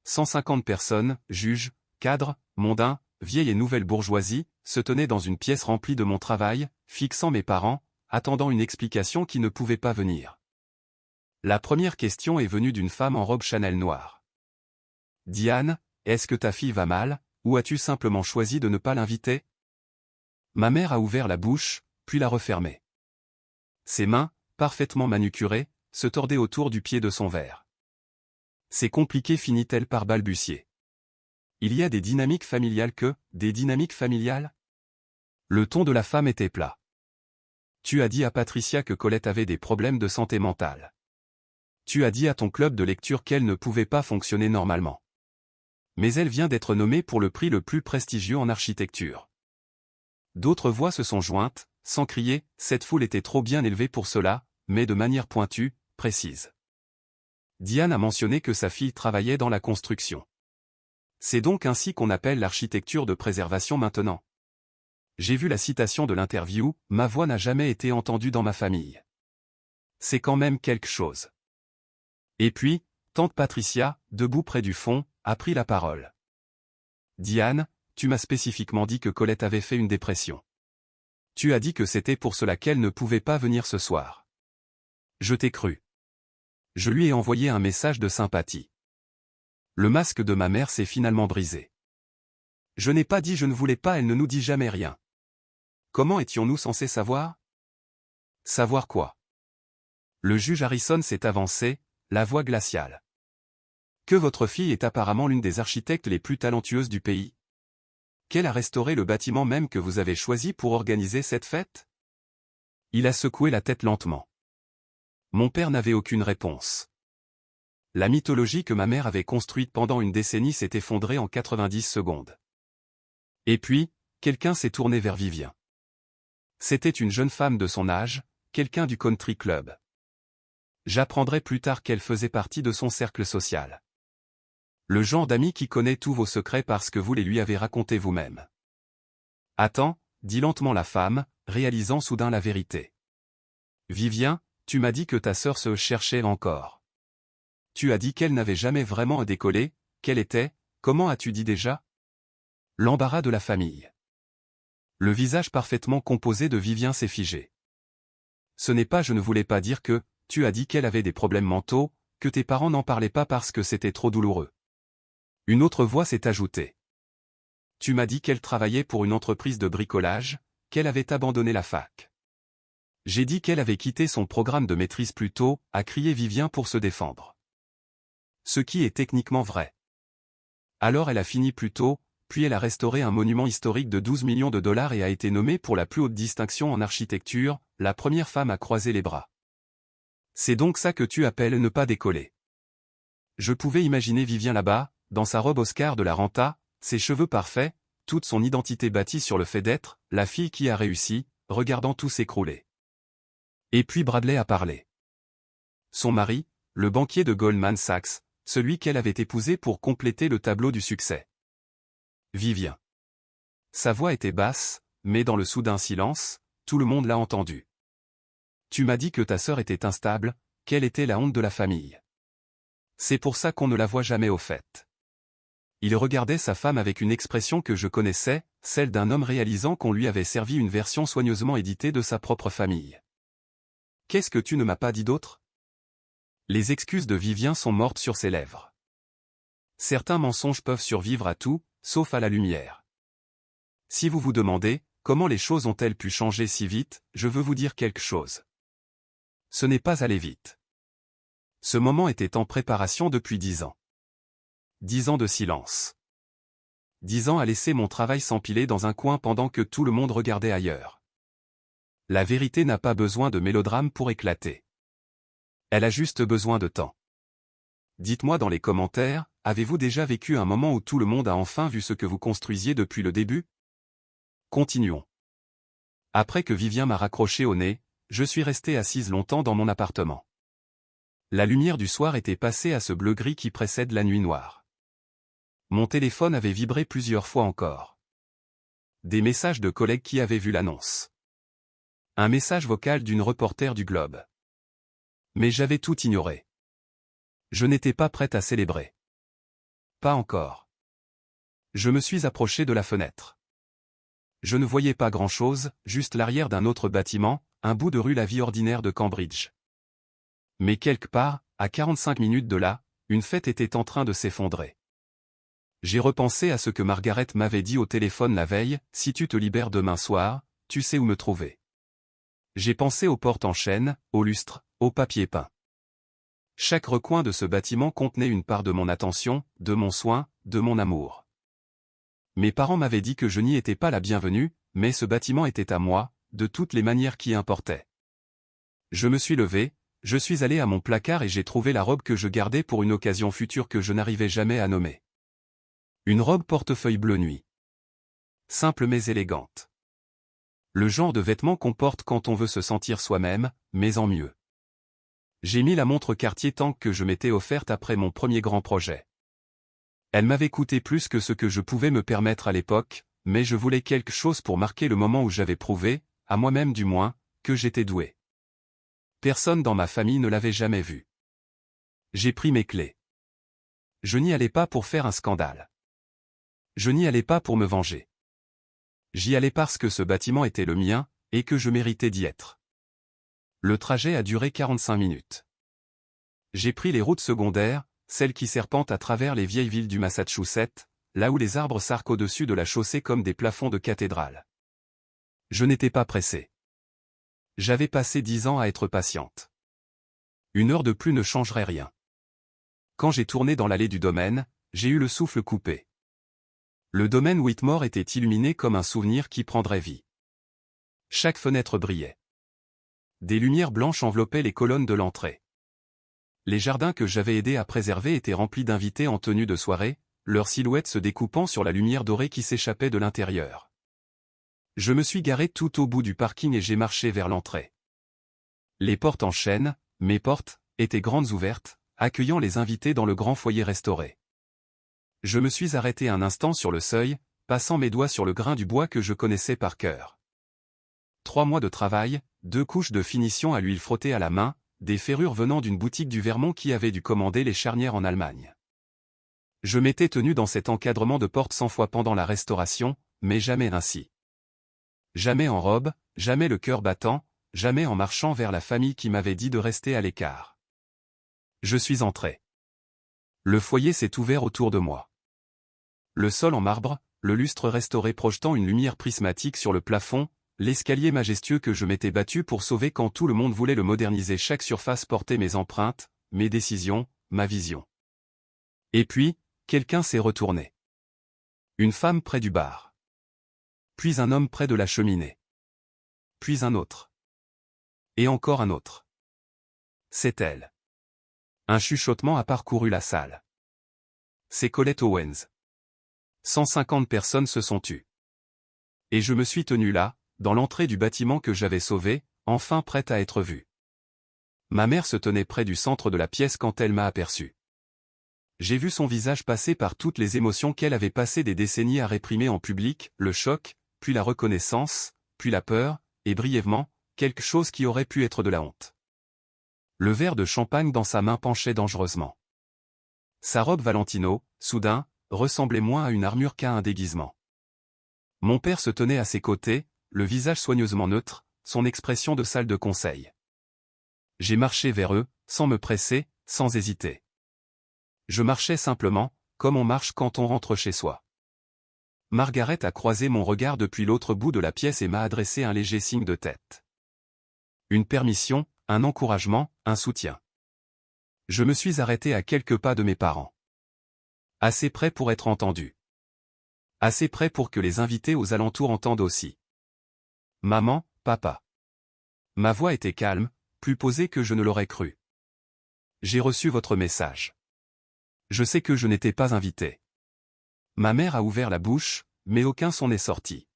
150 personnes, juges, cadres, mondains, vieille et nouvelle bourgeoisie, se tenaient dans une pièce remplie de mon travail, fixant mes parents, attendant une explication qui ne pouvait pas venir. La première question est venue d'une femme en robe Chanel noire. « Diane, est-ce que ta fille va mal, ou as-tu simplement choisi de ne pas l'inviter ?» Ma mère a ouvert la bouche, puis l'a refermée. Ses mains, parfaitement manucurées, se tordaient autour du pied de son verre. « C'est compliqué, finit-elle par balbutier. Il y a des dynamiques familiales des dynamiques familiales ?» Le ton de la femme était plat. « Tu as dit à Patricia que Colette avait des problèmes de santé mentale. Tu as dit à ton club de lecture qu'elle ne pouvait pas fonctionner normalement. Mais elle vient d'être nommée pour le prix le plus prestigieux en architecture. » D'autres voix se sont jointes, sans crier, cette foule était trop bien élevée pour cela, mais de manière pointue, précise. Diane a mentionné que sa fille travaillait dans la construction. C'est donc ainsi qu'on appelle l'architecture de préservation maintenant. J'ai vu la citation de l'interview, ma voix n'a jamais été entendue dans ma famille. C'est quand même quelque chose. Et puis, tante Patricia, debout près du fond, a pris la parole. Diane, tu m'as spécifiquement dit que Colette avait fait une dépression. Tu as dit que c'était pour cela qu'elle ne pouvait pas venir ce soir. Je t'ai cru. Je lui ai envoyé un message de sympathie. Le masque de ma mère s'est finalement brisé. Je n'ai pas dit je ne voulais pas, elle ne nous dit jamais rien. Comment étions-nous censés savoir? Savoir quoi? Le juge Harrison s'est avancé, la voix glaciale. Que votre fille est apparemment l'une des architectes les plus talentueuses du pays. Qu'elle a restauré le bâtiment même que vous avez choisi pour organiser cette fête? Il a secoué la tête lentement. Mon père n'avait aucune réponse. La mythologie que ma mère avait construite pendant une décennie s'est effondrée en 90 secondes. Et puis, quelqu'un s'est tourné vers Vivien. C'était une jeune femme de son âge, quelqu'un du country club. J'apprendrai plus tard qu'elle faisait partie de son cercle social. Le genre d'ami qui connaît tous vos secrets parce que vous les lui avez racontés vous-même. Attends, dit lentement la femme, réalisant soudain la vérité. Vivien, tu m'as dit que ta sœur se cherchait encore. Tu as dit qu'elle n'avait jamais vraiment décollé, qu'elle était, comment as-tu dit déjà? L'embarras de la famille. Le visage parfaitement composé de Vivien s'est figé. Ce n'est pas je ne voulais pas dire que, tu as dit qu'elle avait des problèmes mentaux, que tes parents n'en parlaient pas parce que c'était trop douloureux. Une autre voix s'est ajoutée. Tu m'as dit qu'elle travaillait pour une entreprise de bricolage, qu'elle avait abandonné la fac. J'ai dit qu'elle avait quitté son programme de maîtrise plus tôt, a crié Vivien pour se défendre. Ce qui est techniquement vrai. Alors elle a fini plus tôt, puis elle a restauré un monument historique de 12 millions de dollars et a été nommée pour la plus haute distinction en architecture, la première femme à croiser les bras. C'est donc ça que tu appelles ne pas décoller. Je pouvais imaginer Vivien là-bas, dans sa robe Oscar de la Renta, ses cheveux parfaits, toute son identité bâtie sur le fait d'être, la fille qui a réussi, regardant tout s'écrouler. Et puis Bradley a parlé. Son mari, le banquier de Goldman Sachs, celui qu'elle avait épousé pour compléter le tableau du succès. Vivien. Sa voix était basse, mais dans le soudain silence, tout le monde l'a entendu. Tu m'as dit que ta sœur était instable, qu'elle était la honte de la famille. C'est pour ça qu'on ne la voit jamais aux fêtes. Il regardait sa femme avec une expression que je connaissais, celle d'un homme réalisant qu'on lui avait servi une version soigneusement éditée de sa propre famille. Qu'est-ce que tu ne m'as pas dit d'autre? Les excuses de Vivien sont mortes sur ses lèvres. Certains mensonges peuvent survivre à tout, sauf à la lumière. Si vous vous demandez, comment les choses ont-elles pu changer si vite, je veux vous dire quelque chose. Ce n'est pas allé vite. Ce moment était en préparation depuis 10 ans. 10 ans de silence. 10 ans à laisser mon travail s'empiler dans un coin pendant que tout le monde regardait ailleurs. La vérité n'a pas besoin de mélodrame pour éclater. Elle a juste besoin de temps. Dites-moi dans les commentaires, avez-vous déjà vécu un moment où tout le monde a enfin vu ce que vous construisiez depuis le début? Continuons. Après que Vivien m'a raccroché au nez, je suis restée assise longtemps dans mon appartement. La lumière du soir était passée à ce bleu-gris qui précède la nuit noire. Mon téléphone avait vibré plusieurs fois encore. Des messages de collègues qui avaient vu l'annonce. Un message vocal d'une reporter du Globe. Mais j'avais tout ignoré. Je n'étais pas prête à célébrer. Pas encore. Je me suis approché de la fenêtre. Je ne voyais pas grand-chose, juste l'arrière d'un autre bâtiment, un bout de rue la vie ordinaire de Cambridge. Mais quelque part, à 45 minutes de là, une fête était en train de s'effondrer. J'ai repensé à ce que Margaret m'avait dit au téléphone la veille, si tu te libères demain soir, tu sais où me trouver. J'ai pensé aux portes en chêne, aux lustres, au papier peint. Chaque recoin de ce bâtiment contenait une part de mon attention, de mon soin, de mon amour. Mes parents m'avaient dit que je n'y étais pas la bienvenue, mais ce bâtiment était à moi, de toutes les manières qui importaient. Je me suis levé, je suis allé à mon placard et j'ai trouvé la robe que je gardais pour une occasion future que je n'arrivais jamais à nommer. Une robe portefeuille bleu nuit. Simple mais élégante. Le genre de vêtements qu'on porte quand on veut se sentir soi-même, mais en mieux. J'ai mis la montre Cartier Tank que je m'étais offerte après mon premier grand projet. Elle m'avait coûté plus que ce que je pouvais me permettre à l'époque, mais je voulais quelque chose pour marquer le moment où j'avais prouvé, à moi-même du moins, que j'étais doué. Personne dans ma famille ne l'avait jamais vu. J'ai pris mes clés. Je n'y allais pas pour faire un scandale. Je n'y allais pas pour me venger. J'y allais parce que ce bâtiment était le mien, et que je méritais d'y être. Le trajet a duré 45 minutes. J'ai pris les routes secondaires, celles qui serpentent à travers les vieilles villes du Massachusetts, là où les arbres s'arquent au-dessus de la chaussée comme des plafonds de cathédrale. Je n'étais pas pressé. J'avais passé 10 ans à être patiente. 1 heure de plus ne changerait rien. Quand j'ai tourné dans l'allée du domaine, j'ai eu le souffle coupé. Le domaine Whitmore était illuminé comme un souvenir qui prendrait vie. Chaque fenêtre brillait. Des lumières blanches enveloppaient les colonnes de l'entrée. Les jardins que j'avais aidé à préserver étaient remplis d'invités en tenue de soirée, leurs silhouettes se découpant sur la lumière dorée qui s'échappait de l'intérieur. Je me suis garé tout au bout du parking et j'ai marché vers l'entrée. Les portes en chêne, mes portes, étaient grandes ouvertes, accueillant les invités dans le grand foyer restauré. Je me suis arrêté un instant sur le seuil, passant mes doigts sur le grain du bois que je connaissais par cœur. 3 mois de travail, 2 couches de finition à l'huile frottée à la main, des ferrures venant d'une boutique du Vermont qui avait dû commander les charnières en Allemagne. Je m'étais tenu dans cet encadrement de porte 100 fois pendant la restauration, mais jamais ainsi. Jamais en robe, jamais le cœur battant, jamais en marchant vers la famille qui m'avait dit de rester à l'écart. Je suis entré. Le foyer s'est ouvert autour de moi. Le sol en marbre, le lustre restauré projetant une lumière prismatique sur le plafond, l'escalier majestueux que je m'étais battu pour sauver quand tout le monde voulait le moderniser, chaque surface portait mes empreintes, mes décisions, ma vision. Et puis, quelqu'un s'est retourné. Une femme près du bar. Puis un homme près de la cheminée. Puis un autre. Et encore un autre. C'est elle. Un chuchotement a parcouru la salle. C'est Colette Owens. 150 personnes se sont tues. Et je me suis tenu là, dans l'entrée du bâtiment que j'avais sauvé, enfin prête à être vue. Ma mère se tenait près du centre de la pièce quand elle m'a aperçu. J'ai vu son visage passer par toutes les émotions qu'elle avait passé des décennies à réprimer en public, le choc, puis la reconnaissance, puis la peur, et brièvement, quelque chose qui aurait pu être de la honte. Le verre de champagne dans sa main penchait dangereusement. Sa robe Valentino, soudain, ressemblait moins à une armure qu'à un déguisement. Mon père se tenait à ses côtés, le visage soigneusement neutre, son expression de salle de conseil. J'ai marché vers eux, sans me presser, sans hésiter. Je marchais simplement, comme on marche quand on rentre chez soi. Margaret a croisé mon regard depuis l'autre bout de la pièce et m'a adressé un léger signe de tête. Une permission, un encouragement, un soutien. Je me suis arrêté à quelques pas de mes parents. Assez près pour être entendu. Assez près pour que les invités aux alentours entendent aussi. Maman, papa. Ma voix était calme, plus posée que je ne l'aurais cru. J'ai reçu votre message. Je sais que je n'étais pas invité. Ma mère a ouvert la bouche, mais aucun son n'est sorti.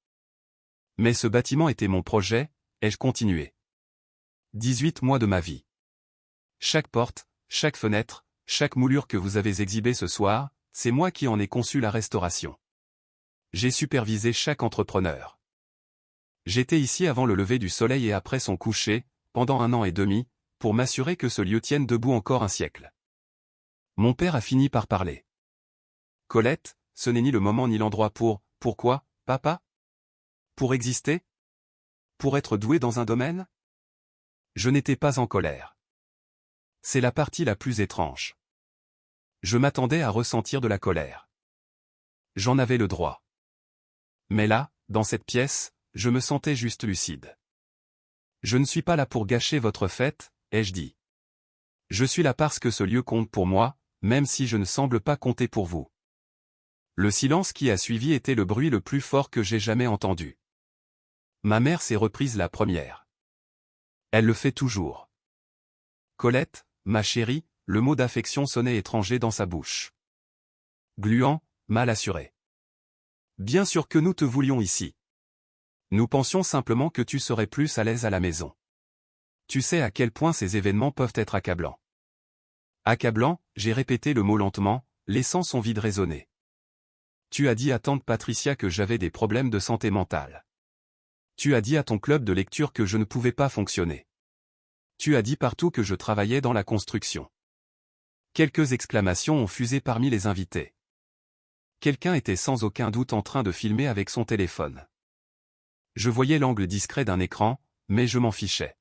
Mais ce bâtiment était mon projet, ai-je continué. 18 mois de ma vie. Chaque porte, chaque fenêtre, chaque moulure que vous avez exhibée ce soir, c'est moi qui en ai conçu la restauration. J'ai supervisé chaque entrepreneur. J'étais ici avant le lever du soleil et après son coucher, pendant 1 an et demi, pour m'assurer que ce lieu tienne debout encore un siècle. Mon père a fini par parler. Colette, ce n'est ni le moment ni l'endroit pourquoi, papa? Pour exister? Pour être doué dans un domaine? Je n'étais pas en colère. C'est la partie la plus étrange. Je m'attendais à ressentir de la colère. J'en avais le droit. Mais là, dans cette pièce, je me sentais juste lucide. Je ne suis pas là pour gâcher votre fête, ai-je dit. Je suis là parce que ce lieu compte pour moi, même si je ne semble pas compter pour vous. Le silence qui a suivi était le bruit le plus fort que j'ai jamais entendu. Ma mère s'est reprise la première. Elle le fait toujours. Colette, ma chérie, le mot d'affection sonnait étranger dans sa bouche. Gluant, mal assuré. Bien sûr que nous te voulions ici. Nous pensions simplement que tu serais plus à l'aise à la maison. Tu sais à quel point ces événements peuvent être accablants. Accablant, j'ai répété le mot lentement, laissant son vide résonner. Tu as dit à tante Patricia que j'avais des problèmes de santé mentale. Tu as dit à ton club de lecture que je ne pouvais pas fonctionner. Tu as dit partout que je travaillais dans la construction. Quelques exclamations ont fusé parmi les invités. Quelqu'un était sans aucun doute en train de filmer avec son téléphone. Je voyais l'angle discret d'un écran, mais je m'en fichais.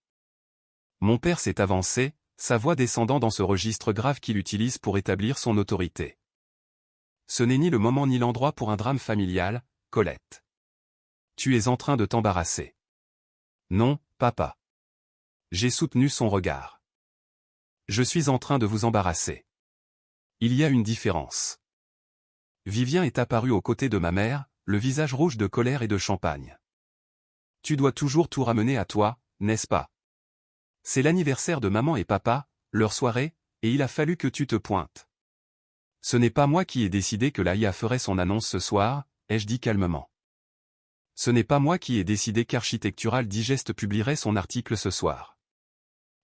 Mon père s'est avancé, sa voix descendant dans ce registre grave qu'il utilise pour établir son autorité. Ce n'est ni le moment ni l'endroit pour un drame familial, Colette. Tu es en train de t'embarrasser. Non, papa. J'ai soutenu son regard. Je suis en train de vous embarrasser. Il y a une différence. Vivien est apparu aux côtés de ma mère, le visage rouge de colère et de champagne. Tu dois toujours tout ramener à toi, n'est-ce pas? C'est l'anniversaire de maman et papa, leur soirée, et il a fallu que tu te pointes. Ce n'est pas moi qui ai décidé que l'AIA ferait son annonce ce soir, ai-je dit calmement. Ce n'est pas moi qui ai décidé qu'Architectural Digest publierait son article ce soir.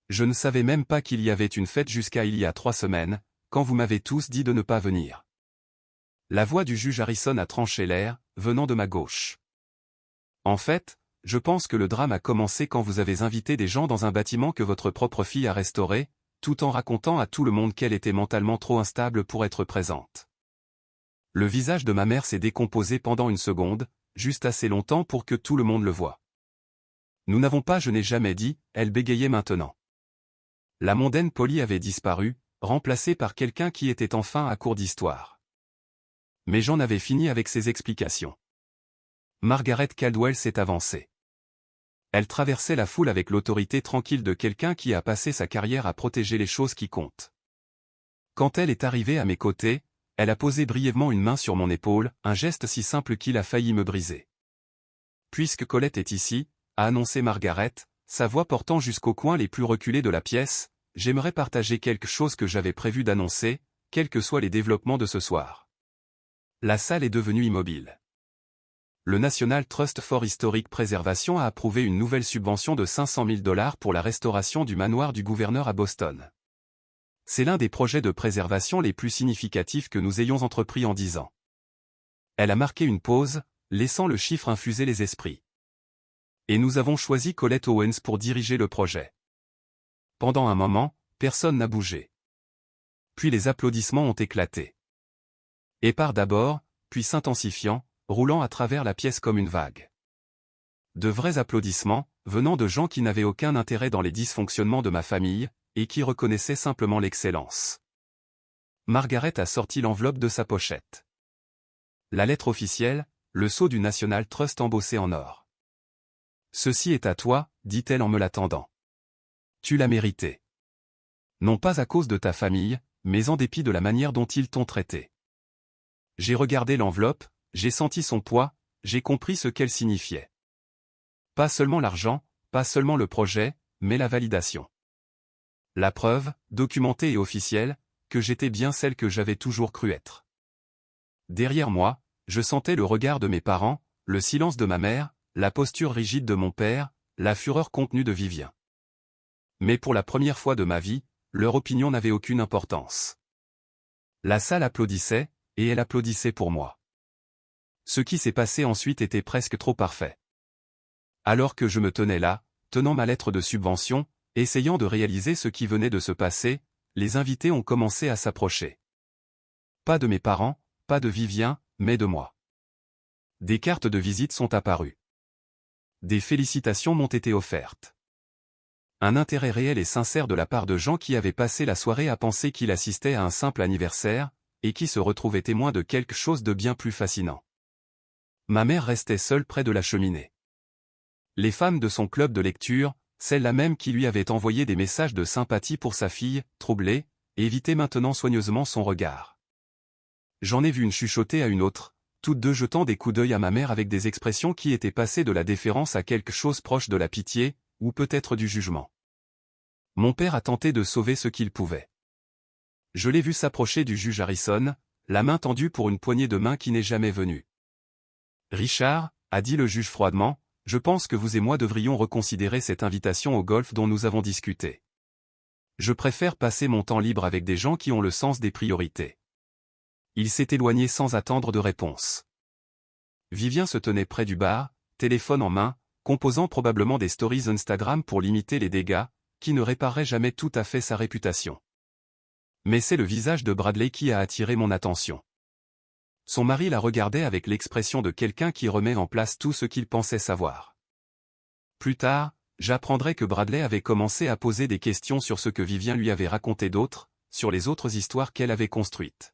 Je ne savais même pas qu'il y avait une fête jusqu'à il y a 3 semaines, quand vous m'avez tous dit de ne pas venir. La voix du juge Harrison a tranché l'air, venant de ma gauche. En fait, je pense que le drame a commencé quand vous avez invité des gens dans un bâtiment que votre propre fille a restauré, tout en racontant à tout le monde qu'elle était mentalement trop instable pour être présente. Le visage de ma mère s'est décomposé pendant une seconde, juste assez longtemps pour que tout le monde le voie. Nous n'avons pas, je n'ai jamais dit, elle bégayait maintenant. La mondaine polie avait disparu, remplacée par quelqu'un qui était enfin à court d'histoire. Mais j'en avais fini avec ses explications. Margaret Caldwell s'est avancée. Elle traversait la foule avec l'autorité tranquille de quelqu'un qui a passé sa carrière à protéger les choses qui comptent. Quand elle est arrivée à mes côtés, elle a posé brièvement une main sur mon épaule, un geste si simple qu'il a failli me briser. Puisque Colette est ici, a annoncé Margaret, sa voix portant jusqu'aux coins les plus reculés de la pièce, j'aimerais partager quelque chose que j'avais prévu d'annoncer, quels que soient les développements de ce soir. La salle est devenue immobile. Le National Trust for Historic Preservation a approuvé une nouvelle subvention de $500 000 pour la restauration du manoir du gouverneur à Boston. C'est l'un des projets de préservation les plus significatifs que nous ayons entrepris en 10 ans. Elle a marqué une pause, laissant le chiffre infuser les esprits. Et nous avons choisi Colette Owens pour diriger le projet. Pendant un moment, personne n'a bougé. Puis les applaudissements ont éclaté. Épars d'abord, puis s'intensifiant, roulant à travers la pièce comme une vague. De vrais applaudissements, venant de gens qui n'avaient aucun intérêt dans les dysfonctionnements de ma famille, et qui reconnaissaient simplement l'excellence. Margaret a sorti l'enveloppe de sa pochette. La lettre officielle, le sceau du National Trust embossé en or. Ceci est à toi, dit-elle en me la tendant. Tu l'as mérité. Non pas à cause de ta famille, mais en dépit de la manière dont ils t'ont traité. J'ai regardé l'enveloppe, j'ai senti son poids, j'ai compris ce qu'elle signifiait. Pas seulement l'argent, pas seulement le projet, mais la validation. La preuve, documentée et officielle, que j'étais bien celle que j'avais toujours cru être. Derrière moi, je sentais le regard de mes parents, le silence de ma mère, la posture rigide de mon père, la fureur contenue de Vivien. Mais pour la première fois de ma vie, leur opinion n'avait aucune importance. La salle applaudissait, et elle applaudissait pour moi. Ce qui s'est passé ensuite était presque trop parfait. Alors que je me tenais là, tenant ma lettre de subvention, essayant de réaliser ce qui venait de se passer, les invités ont commencé à s'approcher. Pas de mes parents, pas de Vivien, mais de moi. Des cartes de visite sont apparues. Des félicitations m'ont été offertes. Un intérêt réel et sincère de la part de gens qui avaient passé la soirée à penser qu'il assistait à un simple anniversaire, et qui se retrouvaient témoins de quelque chose de bien plus fascinant. Ma mère restait seule près de la cheminée. Les femmes de son club de lecture, celle-là même qui lui avait envoyé des messages de sympathie pour sa fille, troublée, évitaient maintenant soigneusement son regard. J'en ai vu une chuchoter à une autre, toutes deux jetant des coups d'œil à ma mère avec des expressions qui étaient passées de la déférence à quelque chose proche de la pitié, ou peut-être du jugement. Mon père a tenté de sauver ce qu'il pouvait. Je l'ai vu s'approcher du juge Harrison, la main tendue pour une poignée de main qui n'est jamais venue. « Richard, » a dit le juge froidement, « je pense que vous et moi devrions reconsidérer cette invitation au golf dont nous avons discuté. Je préfère passer mon temps libre avec des gens qui ont le sens des priorités. » Il s'est éloigné sans attendre de réponse. Vivien se tenait près du bar, téléphone en main, composant probablement des stories Instagram pour limiter les dégâts, qui ne répareraient jamais tout à fait sa réputation. Mais c'est le visage de Bradley qui a attiré mon attention. Son mari la regardait avec l'expression de quelqu'un qui remet en place tout ce qu'il pensait savoir. Plus tard, j'apprendrai que Bradley avait commencé à poser des questions sur ce que Vivien lui avait raconté d'autres, sur les autres histoires qu'elle avait construites.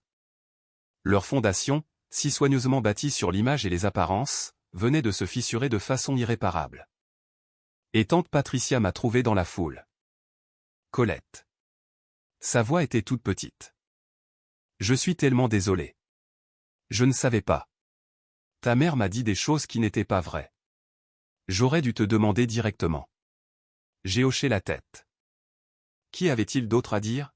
Leur fondation, si soigneusement bâtie sur l'image et les apparences, venait de se fissurer de façon irréparable. Et tante Patricia m'a trouvé dans la foule. Colette. Sa voix était toute petite. Je suis tellement désolé. Je ne savais pas. Ta mère m'a dit des choses qui n'étaient pas vraies. J'aurais dû te demander directement. J'ai hoché la tête. Qui avait-il d'autre à dire?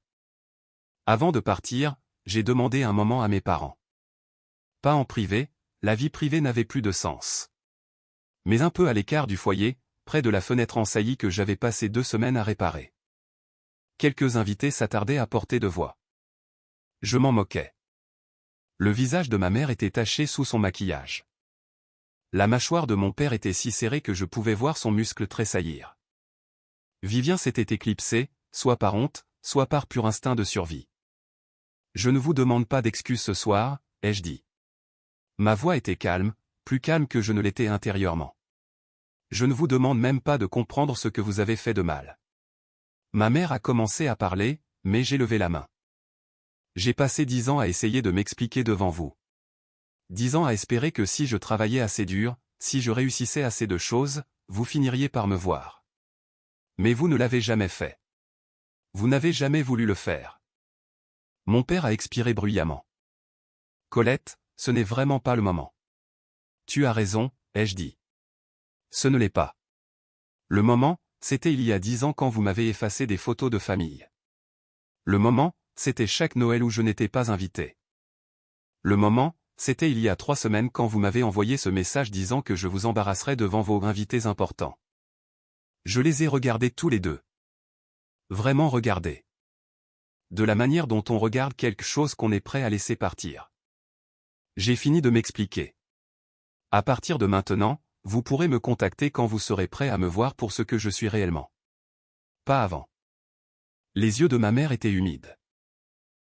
Avant de partir, j'ai demandé un moment à mes parents. Pas en privé, la vie privée n'avait plus de sens. Mais un peu à l'écart du foyer, près de la fenêtre en saillie que j'avais passé 2 semaines à réparer. Quelques invités s'attardaient à portée de voix. Je m'en moquais. Le visage de ma mère était taché sous son maquillage. La mâchoire de mon père était si serrée que je pouvais voir son muscle tressaillir. Vivien s'était éclipsé, soit par honte, soit par pur instinct de survie. Je ne vous demande pas d'excuses ce soir, ai-je dit. Ma voix était calme, plus calme que je ne l'étais intérieurement. Je ne vous demande même pas de comprendre ce que vous avez fait de mal. Ma mère a commencé à parler, mais j'ai levé la main. J'ai passé 10 ans à essayer de m'expliquer devant vous. 10 ans à espérer que si je travaillais assez dur, si je réussissais assez de choses, vous finiriez par me voir. Mais vous ne l'avez jamais fait. Vous n'avez jamais voulu le faire. Mon père a expiré bruyamment. Colette, ce n'est vraiment pas le moment. Tu as raison, ai-je dit. Ce ne l'est pas. Le moment, c'était il y a 10 ans quand vous m'avez effacé des photos de famille. Le moment, c'était chaque Noël où je n'étais pas invité. Le moment, c'était il y a 3 semaines quand vous m'avez envoyé ce message disant que je vous embarrasserais devant vos invités importants. Je les ai regardés tous les deux. Vraiment regardés. de la manière dont on regarde quelque chose qu'on est prêt à laisser partir. J'ai fini de m'expliquer. À partir de maintenant, vous pourrez me contacter quand vous serez prêt à me voir pour ce que je suis réellement. Pas avant. Les yeux de ma mère étaient humides.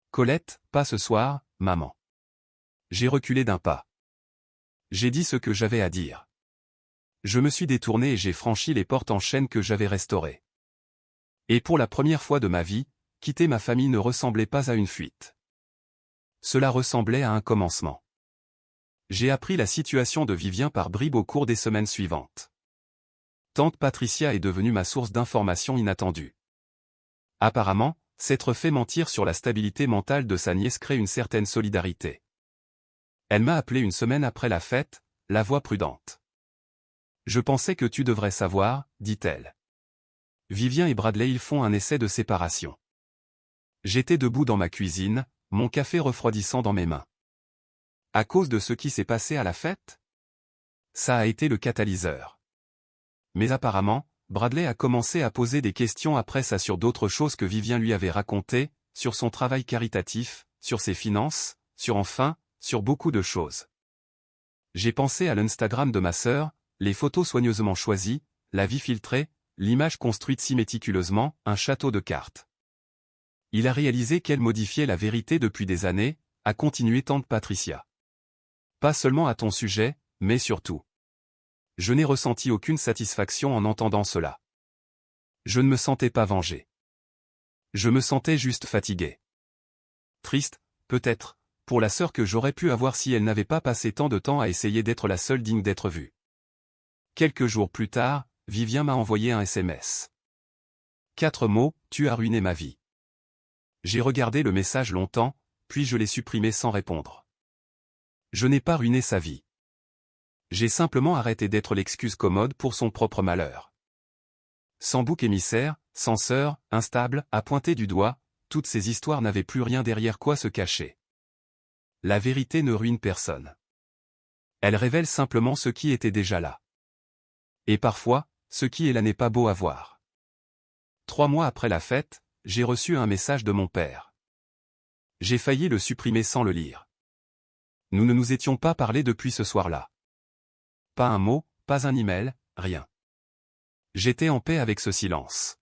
Colette, pas ce soir, maman. J'ai reculé d'un pas. J'ai dit ce que j'avais à dire. Je me suis détourné et j'ai franchi les portes en chaîne que j'avais restaurées. Et pour la première fois de ma vie, quitter ma famille ne ressemblait pas à une fuite. Cela ressemblait à un commencement. J'ai appris la situation de Vivien par bribes au cours des semaines suivantes. Tante Patricia est devenue ma source d'informations inattendue. Apparemment, s'être fait mentir sur la stabilité mentale de sa nièce crée une certaine solidarité. Elle m'a appelé une semaine après la fête, la voix prudente. « Je pensais que tu devrais savoir, dit-elle. Vivien et Bradley ils font un essai de séparation. » J'étais debout dans ma cuisine, mon café refroidissant dans mes mains. À cause de ce qui s'est passé à la fête? Ça a été le catalyseur. Mais apparemment, Bradley a commencé à poser des questions après ça sur d'autres choses que Vivien lui avait racontées, sur son travail caritatif, sur ses finances, sur beaucoup de choses. J'ai pensé à l'Instagram de ma sœur, les photos soigneusement choisies, la vie filtrée, l'image construite si méticuleusement, un château de cartes. Il a réalisé qu'elle modifiait la vérité depuis des années, a continué tante Patricia. Pas seulement à ton sujet, mais surtout. Je n'ai ressenti aucune satisfaction en entendant cela. Je ne me sentais pas vengé. Je me sentais juste fatigué. Triste, peut-être, pour la sœur que j'aurais pu avoir si elle n'avait pas passé tant de temps à essayer d'être la seule digne d'être vue. Quelques jours plus tard, Vivien m'a envoyé un SMS. 4 mots, tu as ruiné ma vie. J'ai regardé le message longtemps, puis je l'ai supprimé sans répondre. Je n'ai pas ruiné sa vie. J'ai simplement arrêté d'être l'excuse commode pour son propre malheur. Sans bouc émissaire, sans sœur, instable, à pointer du doigt, toutes ces histoires n'avaient plus rien derrière quoi se cacher. La vérité ne ruine personne. Elle révèle simplement ce qui était déjà là. Et parfois, ce qui est là n'est pas beau à voir. 3 mois après la fête, j'ai reçu un message de mon père. J'ai failli le supprimer sans le lire. Nous ne nous étions pas parlé depuis ce soir-là. Pas un mot, pas un email, rien. J'étais en paix avec ce silence.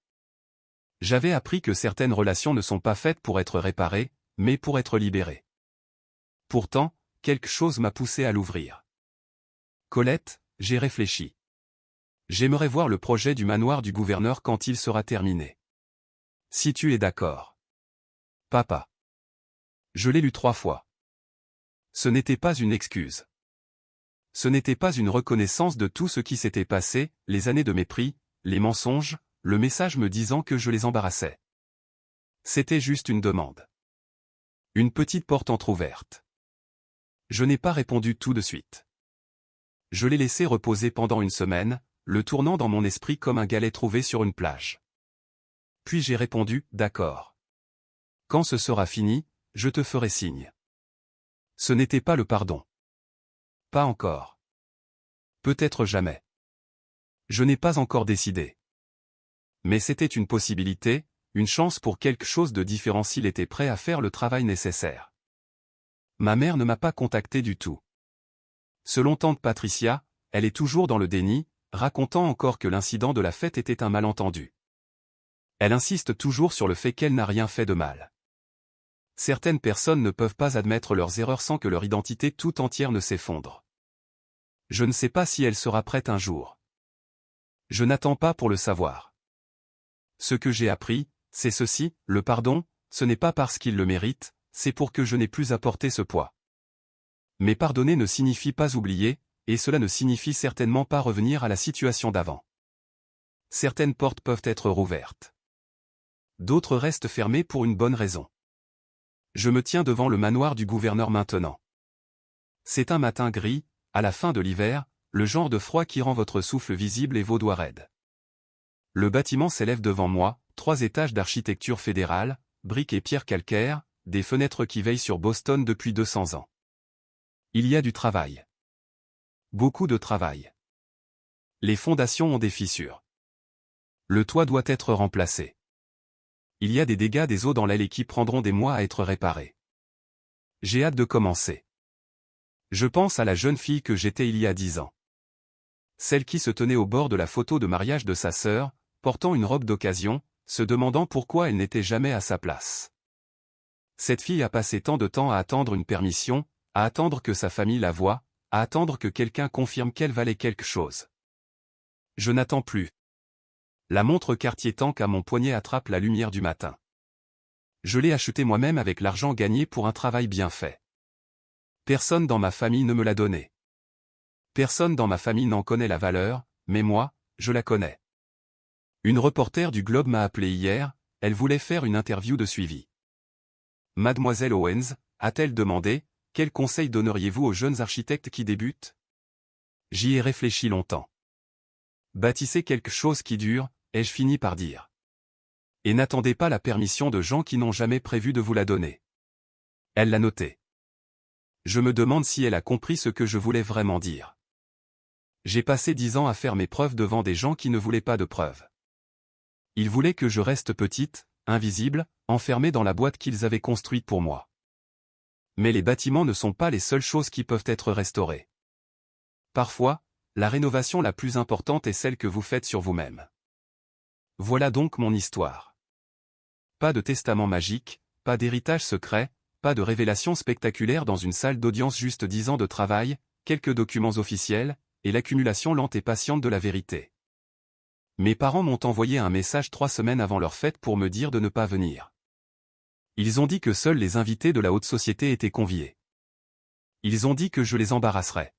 J'avais appris que certaines relations ne sont pas faites pour être réparées, mais pour être libérées. Pourtant, quelque chose m'a poussé à l'ouvrir. Colette, j'ai réfléchi. J'aimerais voir le projet du manoir du gouverneur quand il sera terminé. Si tu es d'accord. Papa. Je l'ai lu 3 fois. Ce n'était pas une excuse. Ce n'était pas une reconnaissance de tout ce qui s'était passé, les années de mépris, les mensonges, le message me disant que je les embarrassais. C'était juste une demande. Une petite porte entr'ouverte. Je n'ai pas répondu tout de suite. Je l'ai laissé reposer pendant une semaine, le tournant dans mon esprit comme un galet trouvé sur une plage. Puis j'ai répondu, d'accord. Quand ce sera fini, je te ferai signe. Ce n'était pas le pardon. Pas encore. Peut-être jamais. Je n'ai pas encore décidé. Mais c'était une possibilité, une chance pour quelque chose de différent s'il était prêt à faire le travail nécessaire. Ma mère ne m'a pas contacté du tout. Selon tante Patricia, elle est toujours dans le déni, racontant encore que l'incident de la fête était un malentendu. Elle insiste toujours sur le fait qu'elle n'a rien fait de mal. Certaines personnes ne peuvent pas admettre leurs erreurs sans que leur identité tout entière ne s'effondre. Je ne sais pas si elle sera prête un jour. Je n'attends pas pour le savoir. Ce que j'ai appris, c'est ceci, le pardon, ce n'est pas parce qu'il le mérite, c'est pour que je n'ai plus à porter ce poids. Mais pardonner ne signifie pas oublier, et cela ne signifie certainement pas revenir à la situation d'avant. Certaines portes peuvent être rouvertes. D'autres restent fermées pour une bonne raison. Je me tiens devant le manoir du gouverneur maintenant. C'est un matin gris, à la fin de l'hiver, le genre de froid qui rend votre souffle visible et vos doigts raides. Le bâtiment s'élève devant moi, 3 étages d'architecture fédérale, briques et pierres calcaires, des fenêtres qui veillent sur Boston depuis 200 ans. Il y a du travail. Beaucoup de travail. Les fondations ont des fissures. Le toit doit être remplacé. Il y a des dégâts des eaux dans l'aile et qui prendront des mois à être réparés. J'ai hâte de commencer. Je pense à la jeune fille que j'étais il y a 10 ans. Celle qui se tenait au bord de la photo de mariage de sa sœur, portant une robe d'occasion, se demandant pourquoi elle n'était jamais à sa place. Cette fille a passé tant de temps à attendre une permission, à attendre que sa famille la voie, à attendre que quelqu'un confirme qu'elle valait quelque chose. Je n'attends plus. La montre Cartier Tank à mon poignet attrape la lumière du matin. Je l'ai achetée moi-même avec l'argent gagné pour un travail bien fait. Personne dans ma famille ne me l'a donnée. Personne dans ma famille n'en connaît la valeur, mais moi, je la connais. Une reporter du Globe m'a appelé hier, elle voulait faire une interview de suivi. Mademoiselle Owens, a-t-elle demandé, quel conseil donneriez-vous aux jeunes architectes qui débutent? J'y ai réfléchi longtemps. Bâtissez quelque chose qui dure, ai-je fini par dire. Et n'attendez pas la permission de gens qui n'ont jamais prévu de vous la donner. Elle l'a noté. Je me demande si elle a compris ce que je voulais vraiment dire. J'ai passé 10 ans à faire mes preuves devant des gens qui ne voulaient pas de preuves. Ils voulaient que je reste petite, invisible, enfermée dans la boîte qu'ils avaient construite pour moi. Mais les bâtiments ne sont pas les seules choses qui peuvent être restaurées. Parfois, la rénovation la plus importante est celle que vous faites sur vous-même. Voilà donc mon histoire. Pas de testament magique, pas d'héritage secret, pas de révélation spectaculaire dans une salle d'audience, juste 10 ans de travail, quelques documents officiels, et l'accumulation lente et patiente de la vérité. Mes parents m'ont envoyé un message 3 semaines avant leur fête pour me dire de ne pas venir. Ils ont dit que seuls les invités de la haute société étaient conviés. Ils ont dit que je les embarrasserais.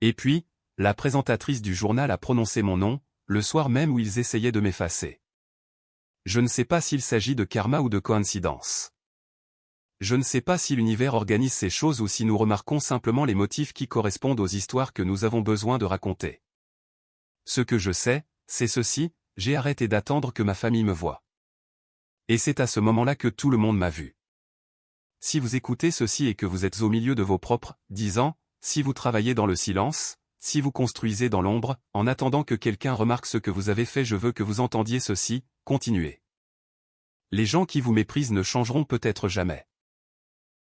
Et puis, la présentatrice du journal a prononcé mon nom, le soir même où ils essayaient de m'effacer. Je ne sais pas s'il s'agit de karma ou de coïncidence. Je ne sais pas si l'univers organise ces choses ou si nous remarquons simplement les motifs qui correspondent aux histoires que nous avons besoin de raconter. Ce que je sais, c'est ceci, j'ai arrêté d'attendre que ma famille me voie. Et c'est à ce moment-là que tout le monde m'a vu. Si vous écoutez ceci et que vous êtes au milieu de vos propres 10 ans, si vous travaillez dans le silence, si vous construisez dans l'ombre, en attendant que quelqu'un remarque ce que vous avez fait, je veux que vous entendiez ceci, continuez. Les gens qui vous méprisent ne changeront peut-être jamais.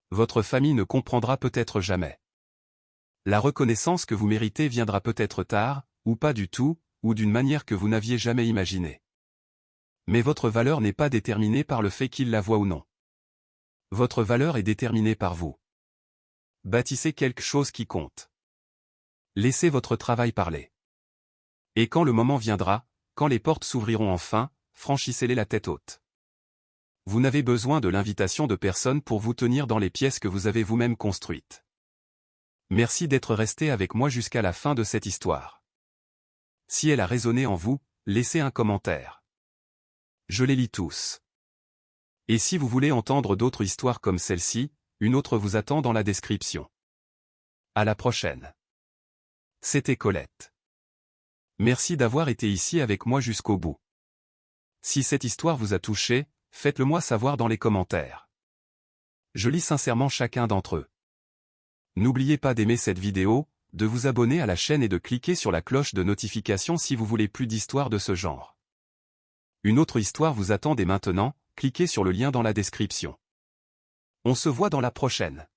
Votre famille ne comprendra peut-être jamais. La reconnaissance que vous méritez viendra peut-être tard, ou pas du tout, ou d'une manière que vous n'aviez jamais imaginée. Mais votre valeur n'est pas déterminée par le fait qu'ils la voient ou non. Votre valeur est déterminée par vous. Bâtissez quelque chose qui compte. Laissez votre travail parler. Et quand le moment viendra, quand les portes s'ouvriront enfin, franchissez-les la tête haute. Vous n'avez besoin de l'invitation de personne pour vous tenir dans les pièces que vous avez vous-même construites. Merci d'être resté avec moi jusqu'à la fin de cette histoire. Si elle a résonné en vous, laissez un commentaire. Je les lis tous. Et si vous voulez entendre d'autres histoires comme celle-ci, une autre vous attend dans la description. À la prochaine. C'était Colette. Merci d'avoir été ici avec moi jusqu'au bout. Si cette histoire vous a touché, faites-le moi savoir dans les commentaires. Je lis sincèrement chacun d'entre eux. N'oubliez pas d'aimer cette vidéo, de vous abonner à la chaîne et de cliquer sur la cloche de notification si vous voulez plus d'histoires de ce genre. Une autre histoire vous attend dès maintenant, cliquez sur le lien dans la description. On se voit dans la prochaine.